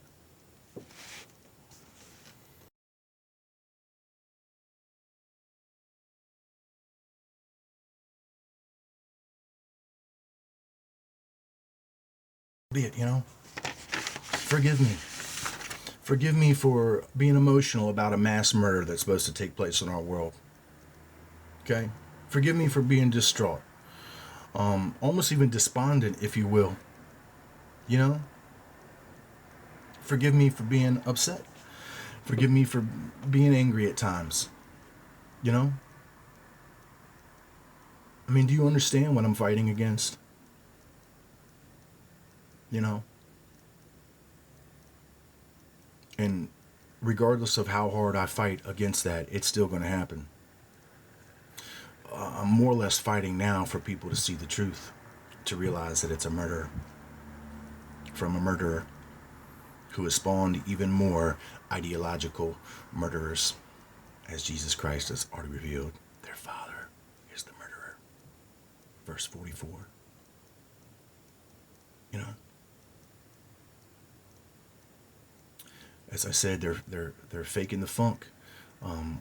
Be it, you know? Forgive me. Forgive me for being emotional about a mass murder that's supposed to take place in our world. Okay? Forgive me for being distraught. Almost even despondent, if you will. You know? Forgive me for being upset. Forgive me for being angry at times. You know? I mean, do you understand what I'm fighting against? You know? And regardless of how hard I fight against that, it's still going to happen. I'm more or less fighting now for people to see the truth, to realize that it's a murder from a murderer who has spawned even more ideological murderers, as Jesus Christ has already revealed. Their father is the murderer. Verse 44. You know? As I said, they're faking the funk.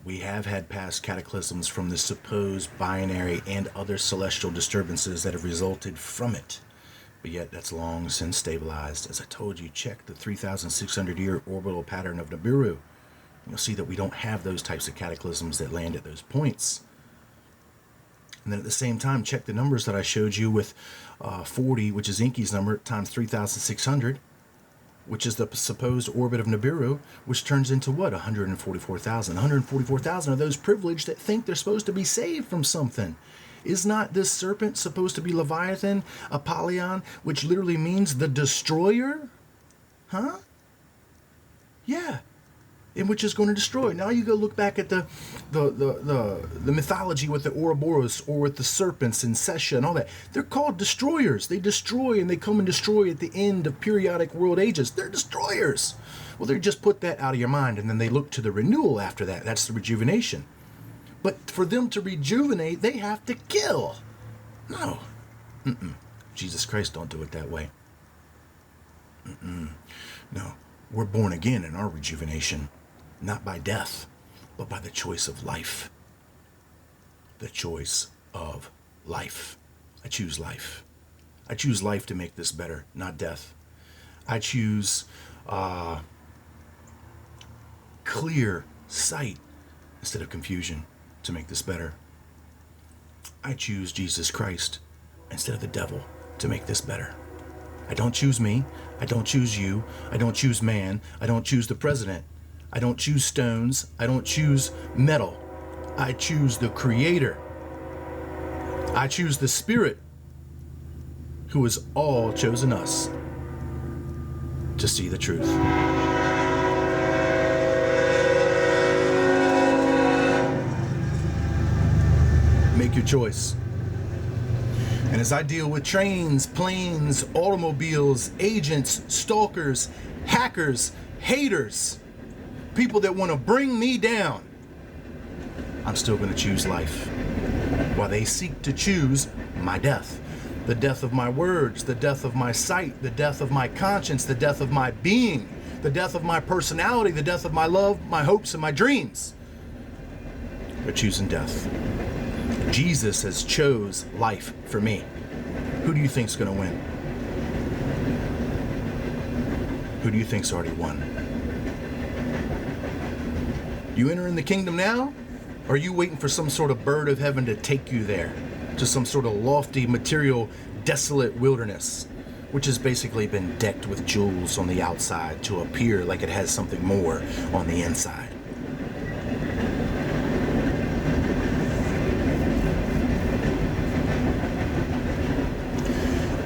We have had past cataclysms from the supposed binary and other celestial disturbances that have resulted from it. But yet that's long since stabilized. As I told you, check the 3,600-year orbital pattern of Nibiru. You'll see that we don't have those types of cataclysms that land at those points. And then at the same time, check the numbers that I showed you with 40, which is Inky's number, times 3,600. Which is the supposed orbit of Nibiru, which turns into what? 144,000. 144,000 are those privileged that think they're supposed to be saved from something. Is not this serpent supposed to be Leviathan, Apollyon, which literally means the destroyer? Huh? Yeah. And which is going to destroy. Now you go look back at the mythology with the Ouroboros or with the serpents and Sesha and all that. They're called destroyers. They destroy and they come and destroy at the end of periodic world ages. They're destroyers. Well, they just put that out of your mind and then they look to the renewal after that. That's the rejuvenation. But for them to rejuvenate, they have to kill. No. Jesus Christ don't do it that way. No. We're born again in our rejuvenation. Not by death, but by the choice of life. The choice of life. I choose life. I choose life to make this better, not death. I choose clear sight instead of confusion to make this better. I choose Jesus Christ instead of the devil to make this better. I don't choose me. I don't choose you. I don't choose man. I don't choose the president. I don't choose stones. I don't choose metal. I choose the Creator. I choose the Spirit who has all chosen us to see the truth. Make your choice. And as I deal with trains, planes, automobiles, agents, stalkers, hackers, haters, people that want to bring me down, I'm still going to choose life. While they seek to choose my death. The death of my words, the death of my sight, the death of my conscience, the death of my being, the death of my personality, the death of my love, my hopes, and my dreams. They're choosing death. Jesus has chose life for me. Who do you think's going to win? Who do you think's already won? You entering the kingdom now? Or are you waiting for some sort of bird of heaven to take you there? To some sort of lofty, material, desolate wilderness, which has basically been decked with jewels on the outside to appear like it has something more on the inside.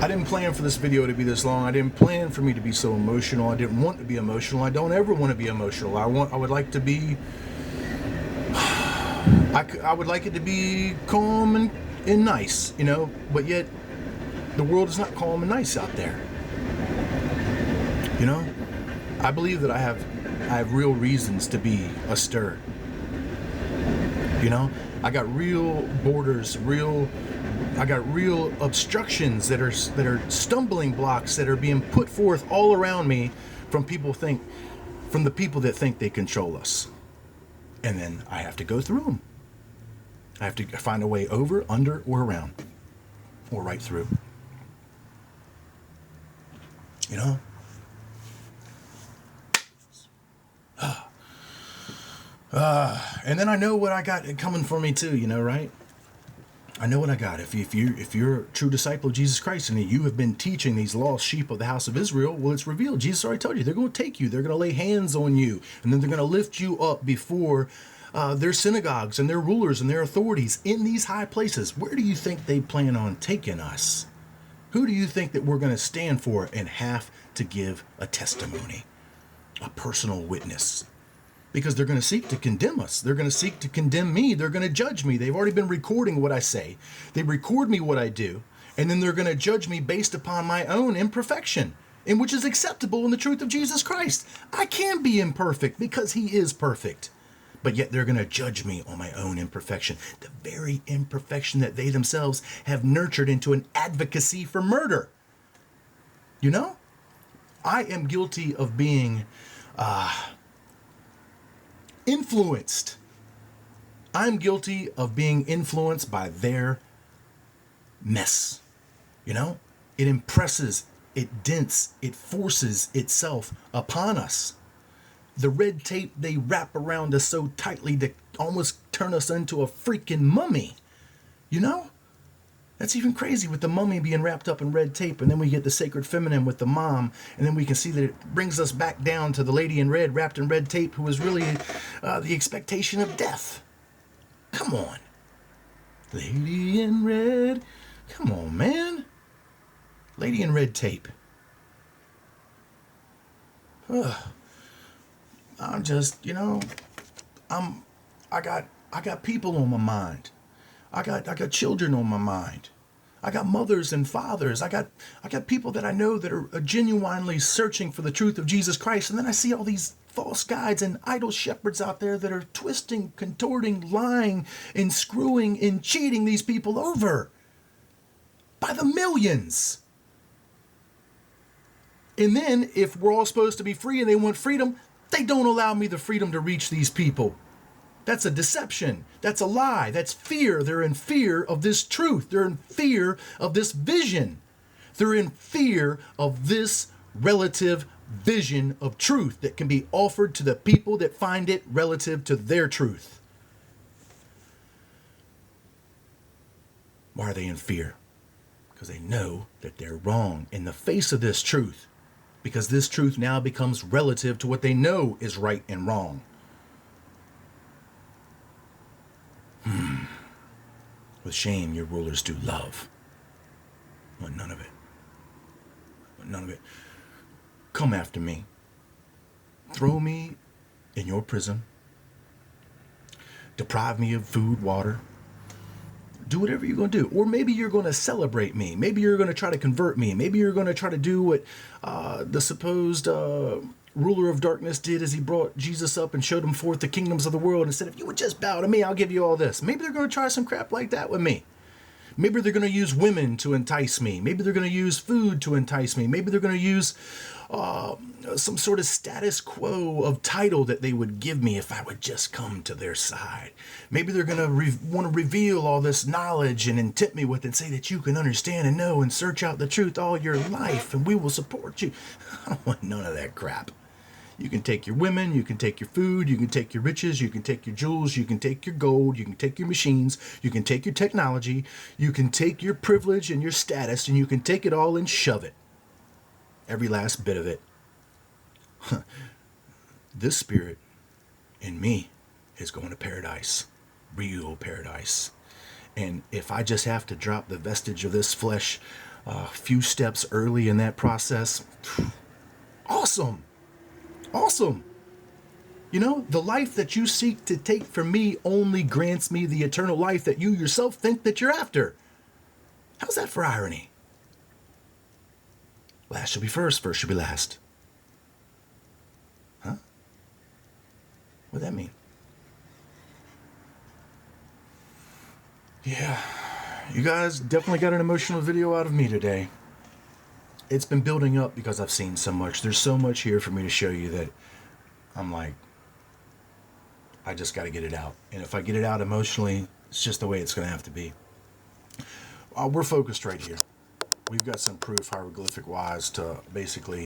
I didn't plan for this video to be this long. I didn't plan for me to be so emotional. I didn't want to be emotional. I don't ever want to be emotional. I would like to be, I would like it to be calm and nice, but yet the world is not calm and nice out there. I believe that I have real reasons to be astir. I got real borders, I got real obstructions that are stumbling blocks that are being put forth all around me from the people that think they control us. And then I have to go through them. I have to find a way over, under, or around, or right through. And then I know what I got coming for me too, right? I know what I got. If you're a true disciple of Jesus Christ and you have been teaching these lost sheep of the house of Israel, well, it's revealed. Jesus already told you they're going to take you. They're going to lay hands on you, and then they're going to lift you up before their synagogues and their rulers and their authorities in these high places. Where do you think they plan on taking us? Who do you think that we're going to stand for and have to give a testimony, a personal witness? Because they're going to seek to condemn us. They're going to seek to condemn me. They're going to judge me. They've already been recording what I say. They record me what I do. And then they're going to judge me based upon my own imperfection, in which is acceptable in the truth of Jesus Christ. I can be imperfect because he is perfect. But yet they're going to judge me on my own imperfection. The very imperfection that they themselves have nurtured into an advocacy for murder. I am guilty of being influenced. I'm guilty of being influenced by their mess. It impresses, it dents, it forces itself upon us. The red tape they wrap around us so tightly to almost turn us into a freaking mummy. That's even crazy with the mummy being wrapped up in red tape, and then we get the sacred feminine with the mom, and then we can see that it brings us back down to the lady in red wrapped in red tape who was really the expectation of death. Come on. Lady in red. Come on, man. Lady in red tape. I'm just, I got people on my mind. I got children on my mind. I got mothers and fathers. I got people that I know that are genuinely searching for the truth of Jesus Christ. And then I see all these false guides and idol shepherds out there that are twisting, contorting, lying, and screwing and cheating these people over by the millions. And then if we're all supposed to be free and they want freedom, they don't allow me the freedom to reach these people. That's a deception. That's a lie. That's fear. They're in fear of this truth. They're in fear of this vision. They're in fear of this relative vision of truth that can be offered to the people that find it relative to their truth. Why are they in fear? Because they know that they're wrong in the face of this truth. Because this truth now becomes relative to what they know is right and wrong. With shame, your rulers do love. But none of it. None of it. Come after me. Throw me in your prison. Deprive me of food, water. Do whatever you're going to do. Or maybe you're going to celebrate me. Maybe you're going to try to convert me. Maybe you're going to try to do what the supposed ruler of darkness did as he brought Jesus up and showed him forth the kingdoms of the world and said, if you would just bow to me, I'll give you all this. Maybe they're going to try some crap like that with me. Maybe they're going to use women to entice me. Maybe they're going to use food to entice me. Maybe they're going to use some sort of status quo of title that they would give me if I would just come to their side. Maybe they're going to want to reveal all this knowledge and tempt me with it and say that you can understand and know and search out the truth all your life and we will support you. I don't want none of that crap. You can take your women, you can take your food, you can take your riches, you can take your jewels, you can take your gold, you can take your machines, you can take your technology, you can take your privilege and your status, and you can take it all and shove it. Every last bit of it. This spirit in me is going to paradise. Real paradise. And if I just have to drop the vestige of this flesh a few steps early in that process, awesome. Awesome. You know, the life that you seek to take from me only grants me the eternal life that you yourself think that you're after. How's that for irony? Last shall be first, first shall be last. Huh? What'd that mean? Yeah, you guys definitely got an emotional video out of me today. It's been building up because I've seen so much. There's so much here for me to show you that I'm like, I just got to get it out. And if I get it out emotionally, it's just the way it's going to have to be. We're focused right here. We've got some proof hieroglyphic wise to basically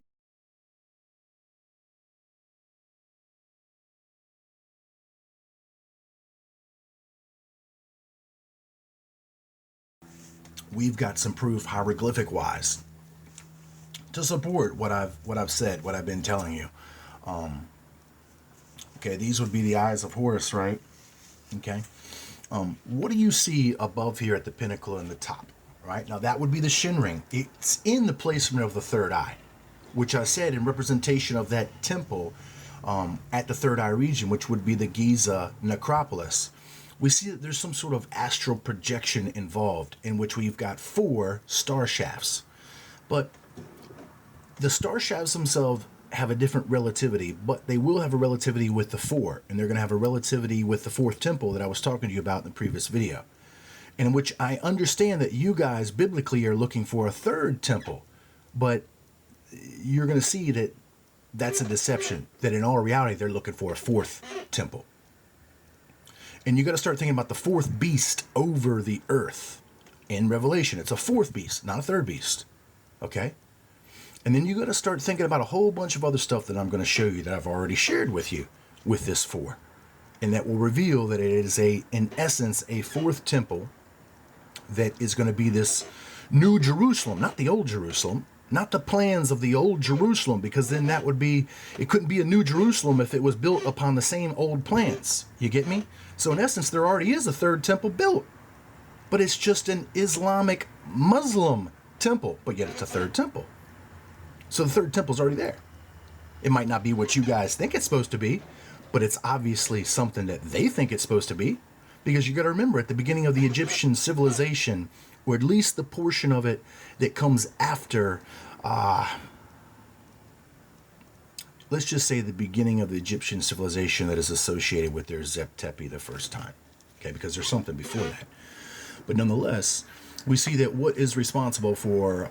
we've got some proof hieroglyphic wise to support what I've said, what I've been telling you. Okay, these would be the eyes of Horus, right? Okay. What do you see above here at the pinnacle in the top? Right now, that would be the Shin ring. It's in the placement of the third eye, which I said in representation of that temple at the third eye region, which would be the Giza necropolis. We see that there's some sort of astral projection involved, in which we've got 4 star shafts. But the star shafts themselves have a different relativity, but they will have a relativity with the 4, and they're going to have a relativity with the 4th temple that I was talking to you about in the previous video, in which I understand that you guys biblically are looking for a 3rd temple, but you're going to see that that's a deception, that in all reality they're looking for a 4th temple. And you got to start thinking about the 4th beast over the earth. In Revelation, it's a 4th beast, not a 3rd beast. Okay? And then you got to start thinking about a whole bunch of other stuff that I'm going to show you that I've already shared with you with this 4. And that will reveal that it is in essence, a 4th temple that is going to be this new Jerusalem, not the old Jerusalem, not the plans of the old Jerusalem, because then that would be, it couldn't be a new Jerusalem if it was built upon the same old plans. You get me? So in essence, there already is a 3rd temple built, but it's just an Islamic Muslim temple, but yet it's a 3rd temple. So the 3rd temple's already there. It might not be what you guys think it's supposed to be, but it's obviously something that they think it's supposed to be, because you got to remember, at the beginning of the Egyptian civilization, or at least the portion of it that comes after, let's just say the beginning of the Egyptian civilization that is associated with their Zep Tepi the first time, okay, because there's something before that. But nonetheless, we see that what is responsible for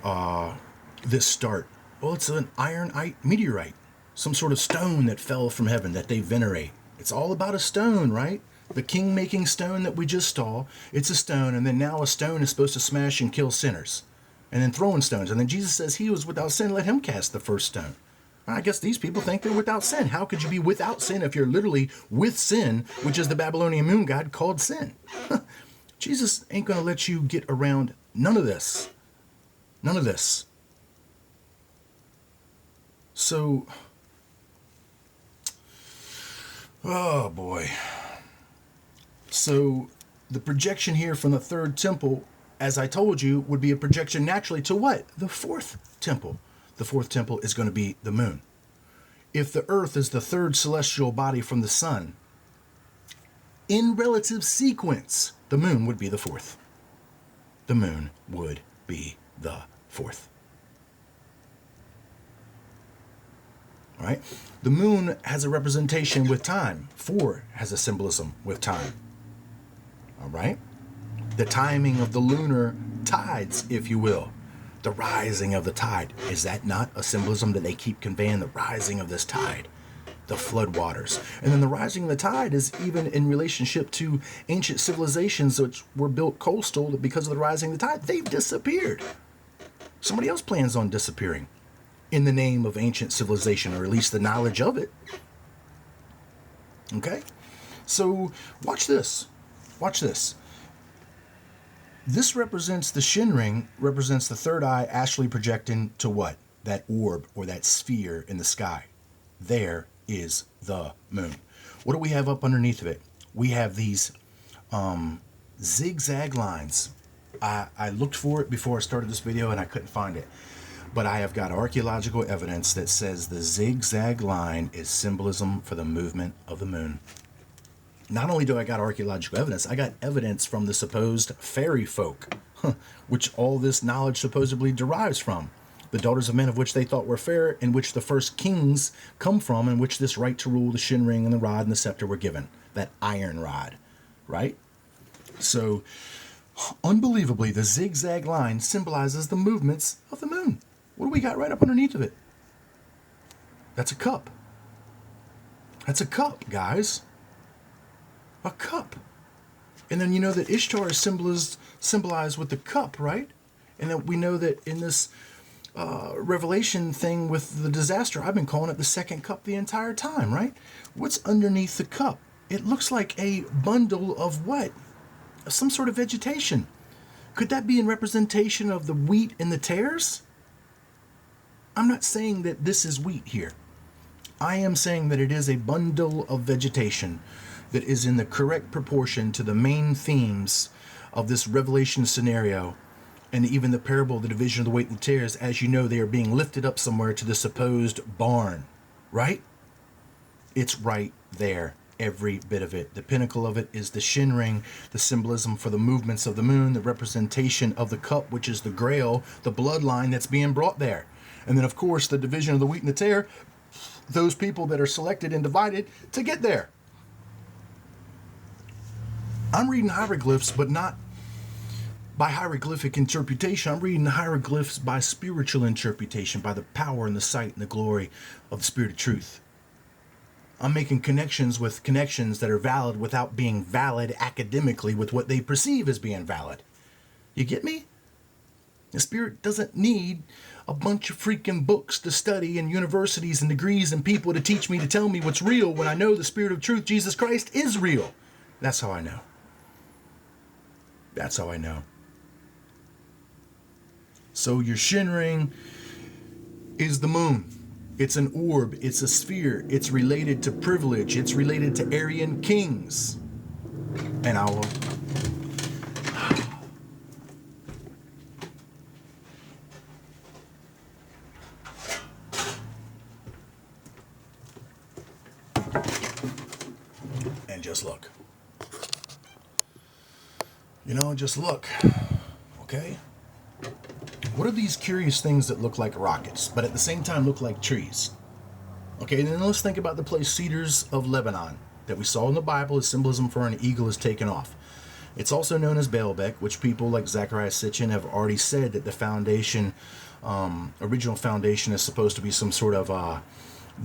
this start? Well, it's an ironite meteorite, some sort of stone that fell from heaven that they venerate. It's all about a stone, right? The king-making stone that we just saw, it's a stone, and then now a stone is supposed to smash and kill sinners. And then throwing stones. And then Jesus says he was without sin, let him cast the first stone. I guess these people think they're without sin. How could you be without sin if you're literally with sin, which is the Babylonian moon god called sin? Jesus ain't going to let you get around none of this. None of this. So, oh boy. So the projection here from the 3rd temple, as I told you, would be a projection naturally to what? The 4th temple. The 4th temple is going to be the moon. If the earth is the 3rd celestial body from the sun, in relative sequence, the moon would be the 4th. The moon would be the 4th. All right? The moon has a representation with time. 4 has a symbolism with time. All right? The timing of the lunar tides, if you will. The rising of the tide. Is that not a symbolism that they keep conveying? The rising of this tide. The flood waters. And then the rising of the tide is even in relationship to ancient civilizations which were built coastal that because of the rising of the tide, they've disappeared. Somebody else plans on disappearing in the name of ancient civilization, or at least the knowledge of it. Okay? So watch this. Watch this. This represents the Shin ring, represents the 3rd eye astrally projecting to what? That orb or that sphere in the sky. There is the moon. What do we have up underneath of it? We have these zigzag lines. I looked for it before I started this video and I couldn't find it. But I have got archaeological evidence that says the zigzag line is symbolism for the movement of the moon. Not only do I got archaeological evidence, I got evidence from the supposed fairy folk, which all this knowledge supposedly derives from. The daughters of men of which they thought were fair, in which the first kings come from, in which this right to rule, the shin ring and the rod and the scepter were given. That iron rod, right? So, unbelievably, the zigzag line symbolizes the movements of the moon. What do we got right up underneath of it? That's a cup. That's a cup, guys. A cup. And then you know that Ishtar is symbolized with the cup, right? And then we know that in this Revelation thing with the disaster, I've been calling it the second cup the entire time, right? What's underneath the cup? It looks like a bundle of what? Some sort of vegetation. Could that be in representation of the wheat and the tares? I'm not saying that this is wheat here. I am saying that it is a bundle of vegetation that is in the correct proportion to the main themes of this Revelation scenario, and even the parable of the division of the wheat and the tares. As you know, they are being lifted up somewhere to the supposed barn, right? It's right there, every bit of it. The pinnacle of it is the shin ring, the symbolism for the movements of the moon, the representation of the cup, which is the grail, the bloodline that's being brought there. And then, of course, the division of the wheat and the tare, those people that are selected and divided to get there. I'm reading hieroglyphs, but not by hieroglyphic interpretation. I'm reading the hieroglyphs by spiritual interpretation, by the power and the sight and the glory of the Spirit of truth. I'm making connections with connections that are valid without being valid academically with what they perceive as being valid. You get me? The Spirit doesn't need a bunch of freaking books to study and universities and degrees and people to teach me, to tell me what's real, when I know the Spirit of truth, Jesus Christ, is real. That's how I know. That's how I know. So your shin ring is the moon. It's an orb. It's a sphere. It's related to privilege. It's related to Aryan kings. And I will... And just look. You know, just look. Okay? What are these curious things that look like rockets, but at the same time look like trees? Okay, and then let's think about the place Cedars of Lebanon that we saw in the Bible as symbolism for an eagle is taken off. It's also known as Baalbek, which people like Zechariah Sitchin have already said that the foundation, original foundation, is supposed to be some sort of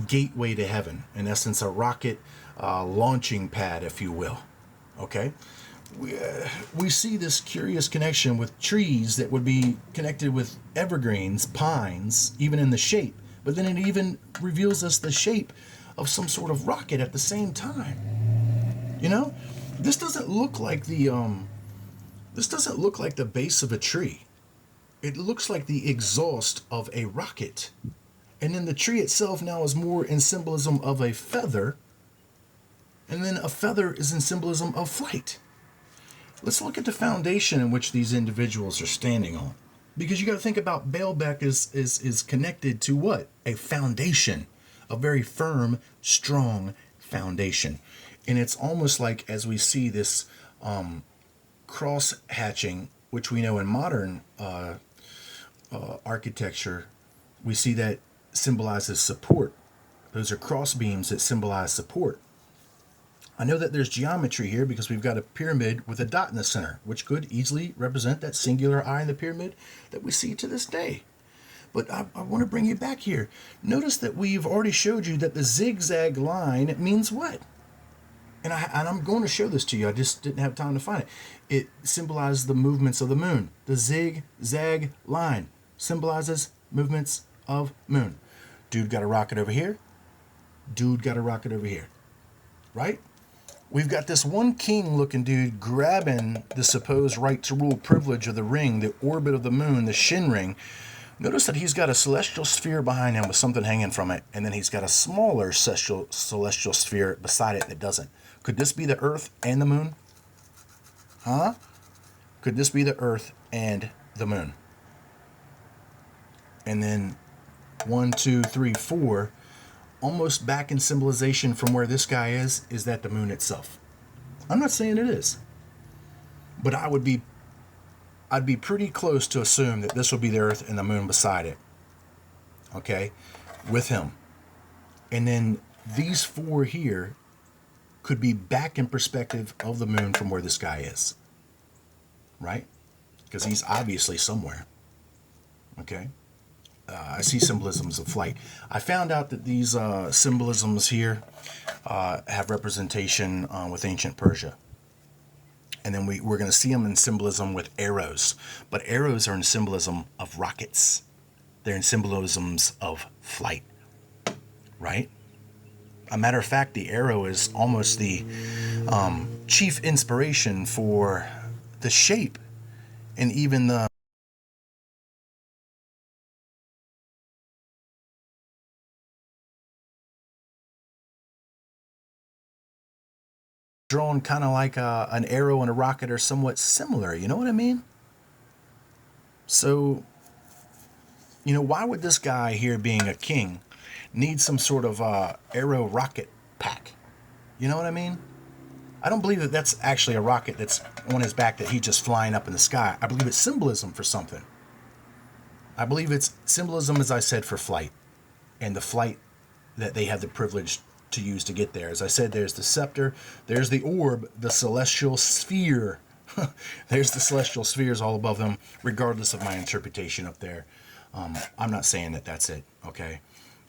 gateway to heaven. In essence, a rocket launching pad, if you will. Okay? We see this curious connection with trees that would be connected with evergreens, pines, even in the shape. But then it even reveals us the shape of some sort of rocket at the same time. You know, this doesn't look like the base of a tree. It looks like the exhaust of a rocket. And then the tree itself now is more in symbolism of a feather. And then a feather is in symbolism of flight. Let's look at the foundation in which these individuals are standing on. Because you got to think about Baalbek is connected to what? A foundation. A very firm, strong foundation. And it's almost like, as we see this cross hatching, which we know in modern architecture, we see that symbolizes support. Those are cross beams that symbolize support. I know that there's geometry here because we've got a pyramid with a dot in the center, which could easily represent that singular eye in the pyramid that we see to this day. But I want to bring you back here. Notice that we've already showed you that the zigzag line means what? And I'm going to show this to you. I just didn't have time to find it. It symbolizes the movements of the moon. The zigzag line symbolizes movements of moon. Dude got a rocket over here. Dude got a rocket over here. Right? We've got this one king-looking dude grabbing the supposed right to rule privilege of the ring, the orbit of the moon, the shin ring. Notice that he's got a celestial sphere behind him with something hanging from it, and then he's got a smaller celestial sphere beside it that doesn't. Could this be the earth and the moon? Huh? Could this be the earth and the moon? and then 1, 2, 3, 4, almost back in symbolization from where this guy is that the moon itself. I'm not saying it is, but I'd be pretty close to assume that this will be the Earth and the moon beside it. Okay, with him. And then these 4 here could be back in perspective of the moon from where this guy is. Right? Because he's obviously somewhere. Okay? I see symbolisms of flight. I found out that these symbolisms here have representation with ancient Persia. And then we're going to see them in symbolism with arrows. But arrows are in symbolism of rockets. They're in symbolisms of flight. Right? A matter of fact, the arrow is almost the chief inspiration for the shape and even the drawn kind of like an arrow and a rocket are somewhat similar. You know what I mean? So, why would this guy here, being a king, need some sort of arrow rocket pack? You know what I mean? I don't believe that that's actually a rocket that's on his back that he's just flying up in the sky. I believe it's symbolism for something. I believe it's symbolism, as I said, for flight, and the flight that they have the privilege to use to get there. As I said, there's the scepter, there's the orb, the celestial sphere. There's the celestial spheres all above them, regardless of my interpretation up there. I'm not saying that that's it, okay?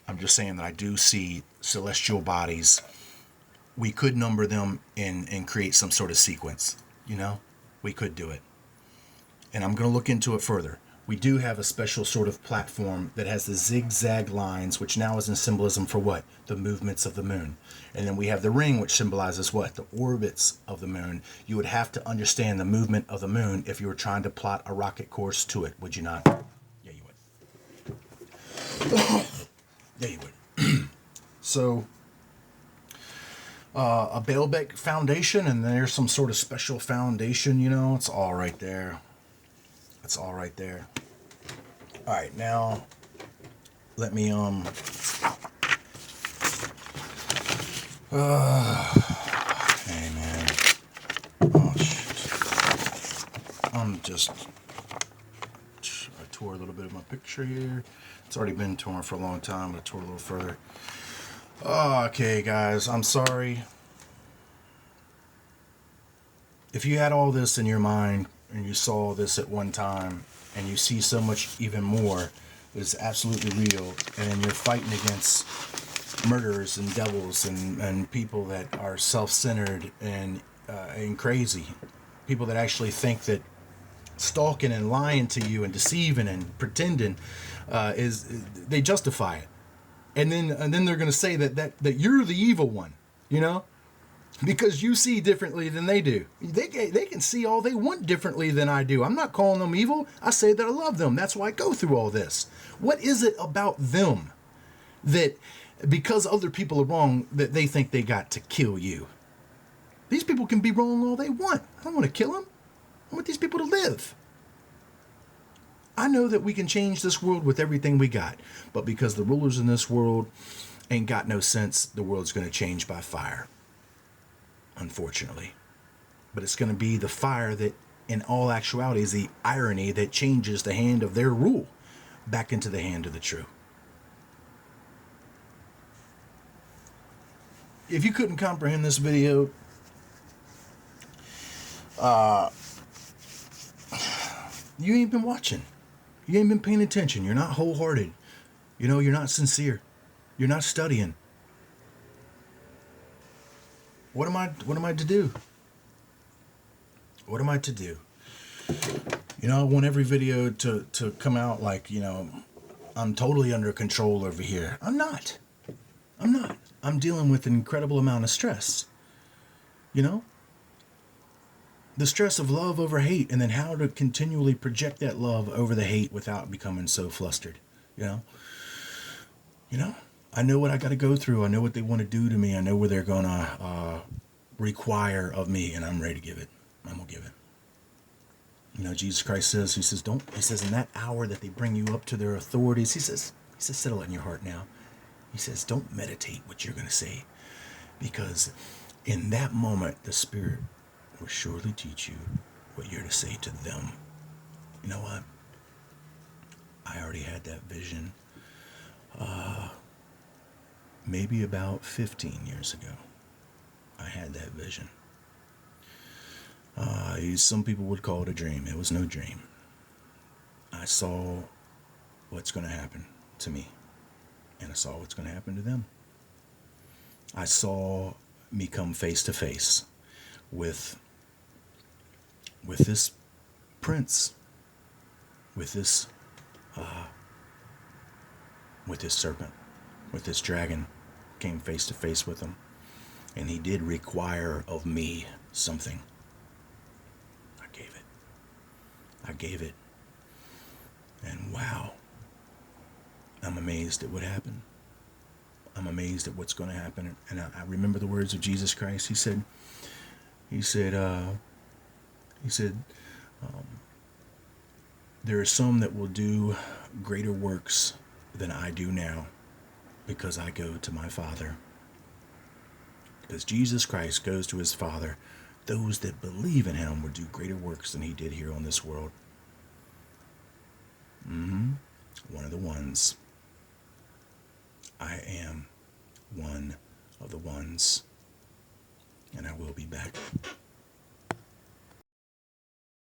I'm just saying that I do see celestial bodies. We could number them and create some sort of sequence, We could do it. And I'm going to look into it further. We do have a special sort of platform that has the zigzag lines, which now is in symbolism for what? The movements of the moon. And then we have the ring, which symbolizes what? The orbits of the moon. You would have to understand the movement of the moon if you were trying to plot a rocket course to it, would you not? Yeah, you would. Yeah, you would. So, a Baalbek foundation, and there's some sort of special foundation, it's all right there. It's all right there. All right, now let me hey man. Oh shit. I tore a little bit of my picture here. It's already been torn for a long time, but I tore a little further. Okay, guys, I'm sorry. If you had all this in your mind and you saw this at one time and you see so much even more that is absolutely real, and then you're fighting against murderers and devils and people that are self-centered and crazy, people that actually think that stalking and lying to you and deceiving and pretending they justify it, and then they're going to say that you're the evil one, because you see differently than they do. They can see all they want differently than I do. I'm not calling them evil. I say that I love them. That's why I go through all this. What is it about them that because other people are wrong that they think they got to kill you? These people can be wrong all they want. I don't want to kill them. I want these people to live. I know that we can change this world with everything we got, but because the rulers in this world ain't got no sense, the world's going to change by fire. Unfortunately. But it's going to be the fire that, in all actuality, is the irony that changes the hand of their rule back into the hand of the true. If you couldn't comprehend this video, you ain't been watching. You ain't been paying attention. You're not wholehearted. You're not sincere. You're not studying. What am I to do? What am I to do? I want every video to come out like, I'm totally under control over here. I'm not. I'm dealing with an incredible amount of stress. The stress of love over hate, and then how to continually project that love over the hate without becoming so flustered. I know what I got to go through. I know what they want to do to me. I know what they're going to require of me, and I'm ready to give it. I'm going to give it. Jesus Christ says, don't, he says, in that hour that they bring you up to their authorities, he says, settle it in your heart now. He says, don't meditate what you're going to say, because in that moment, the Spirit will surely teach you what you're to say to them. You know what? I already had that vision maybe about 15 years ago. I had that vision. Some people would call it a dream. It was no dream. I saw what's going to happen to me, and I saw what's going to happen to them. I saw me come face to face with this prince, with this serpent, with this dragon. Came face to face with him, and he did require of me something. I gave it. I gave it. And wow, I'm amazed at what happened. I'm amazed at what's going to happen. And I remember the words of Jesus Christ. He said, there are some that will do greater works than I do now, because I go to my Father. Because Jesus Christ goes to his Father. Those that believe in him will do greater works than he did here on this world. One of the ones. I am one of the ones. And I will be back.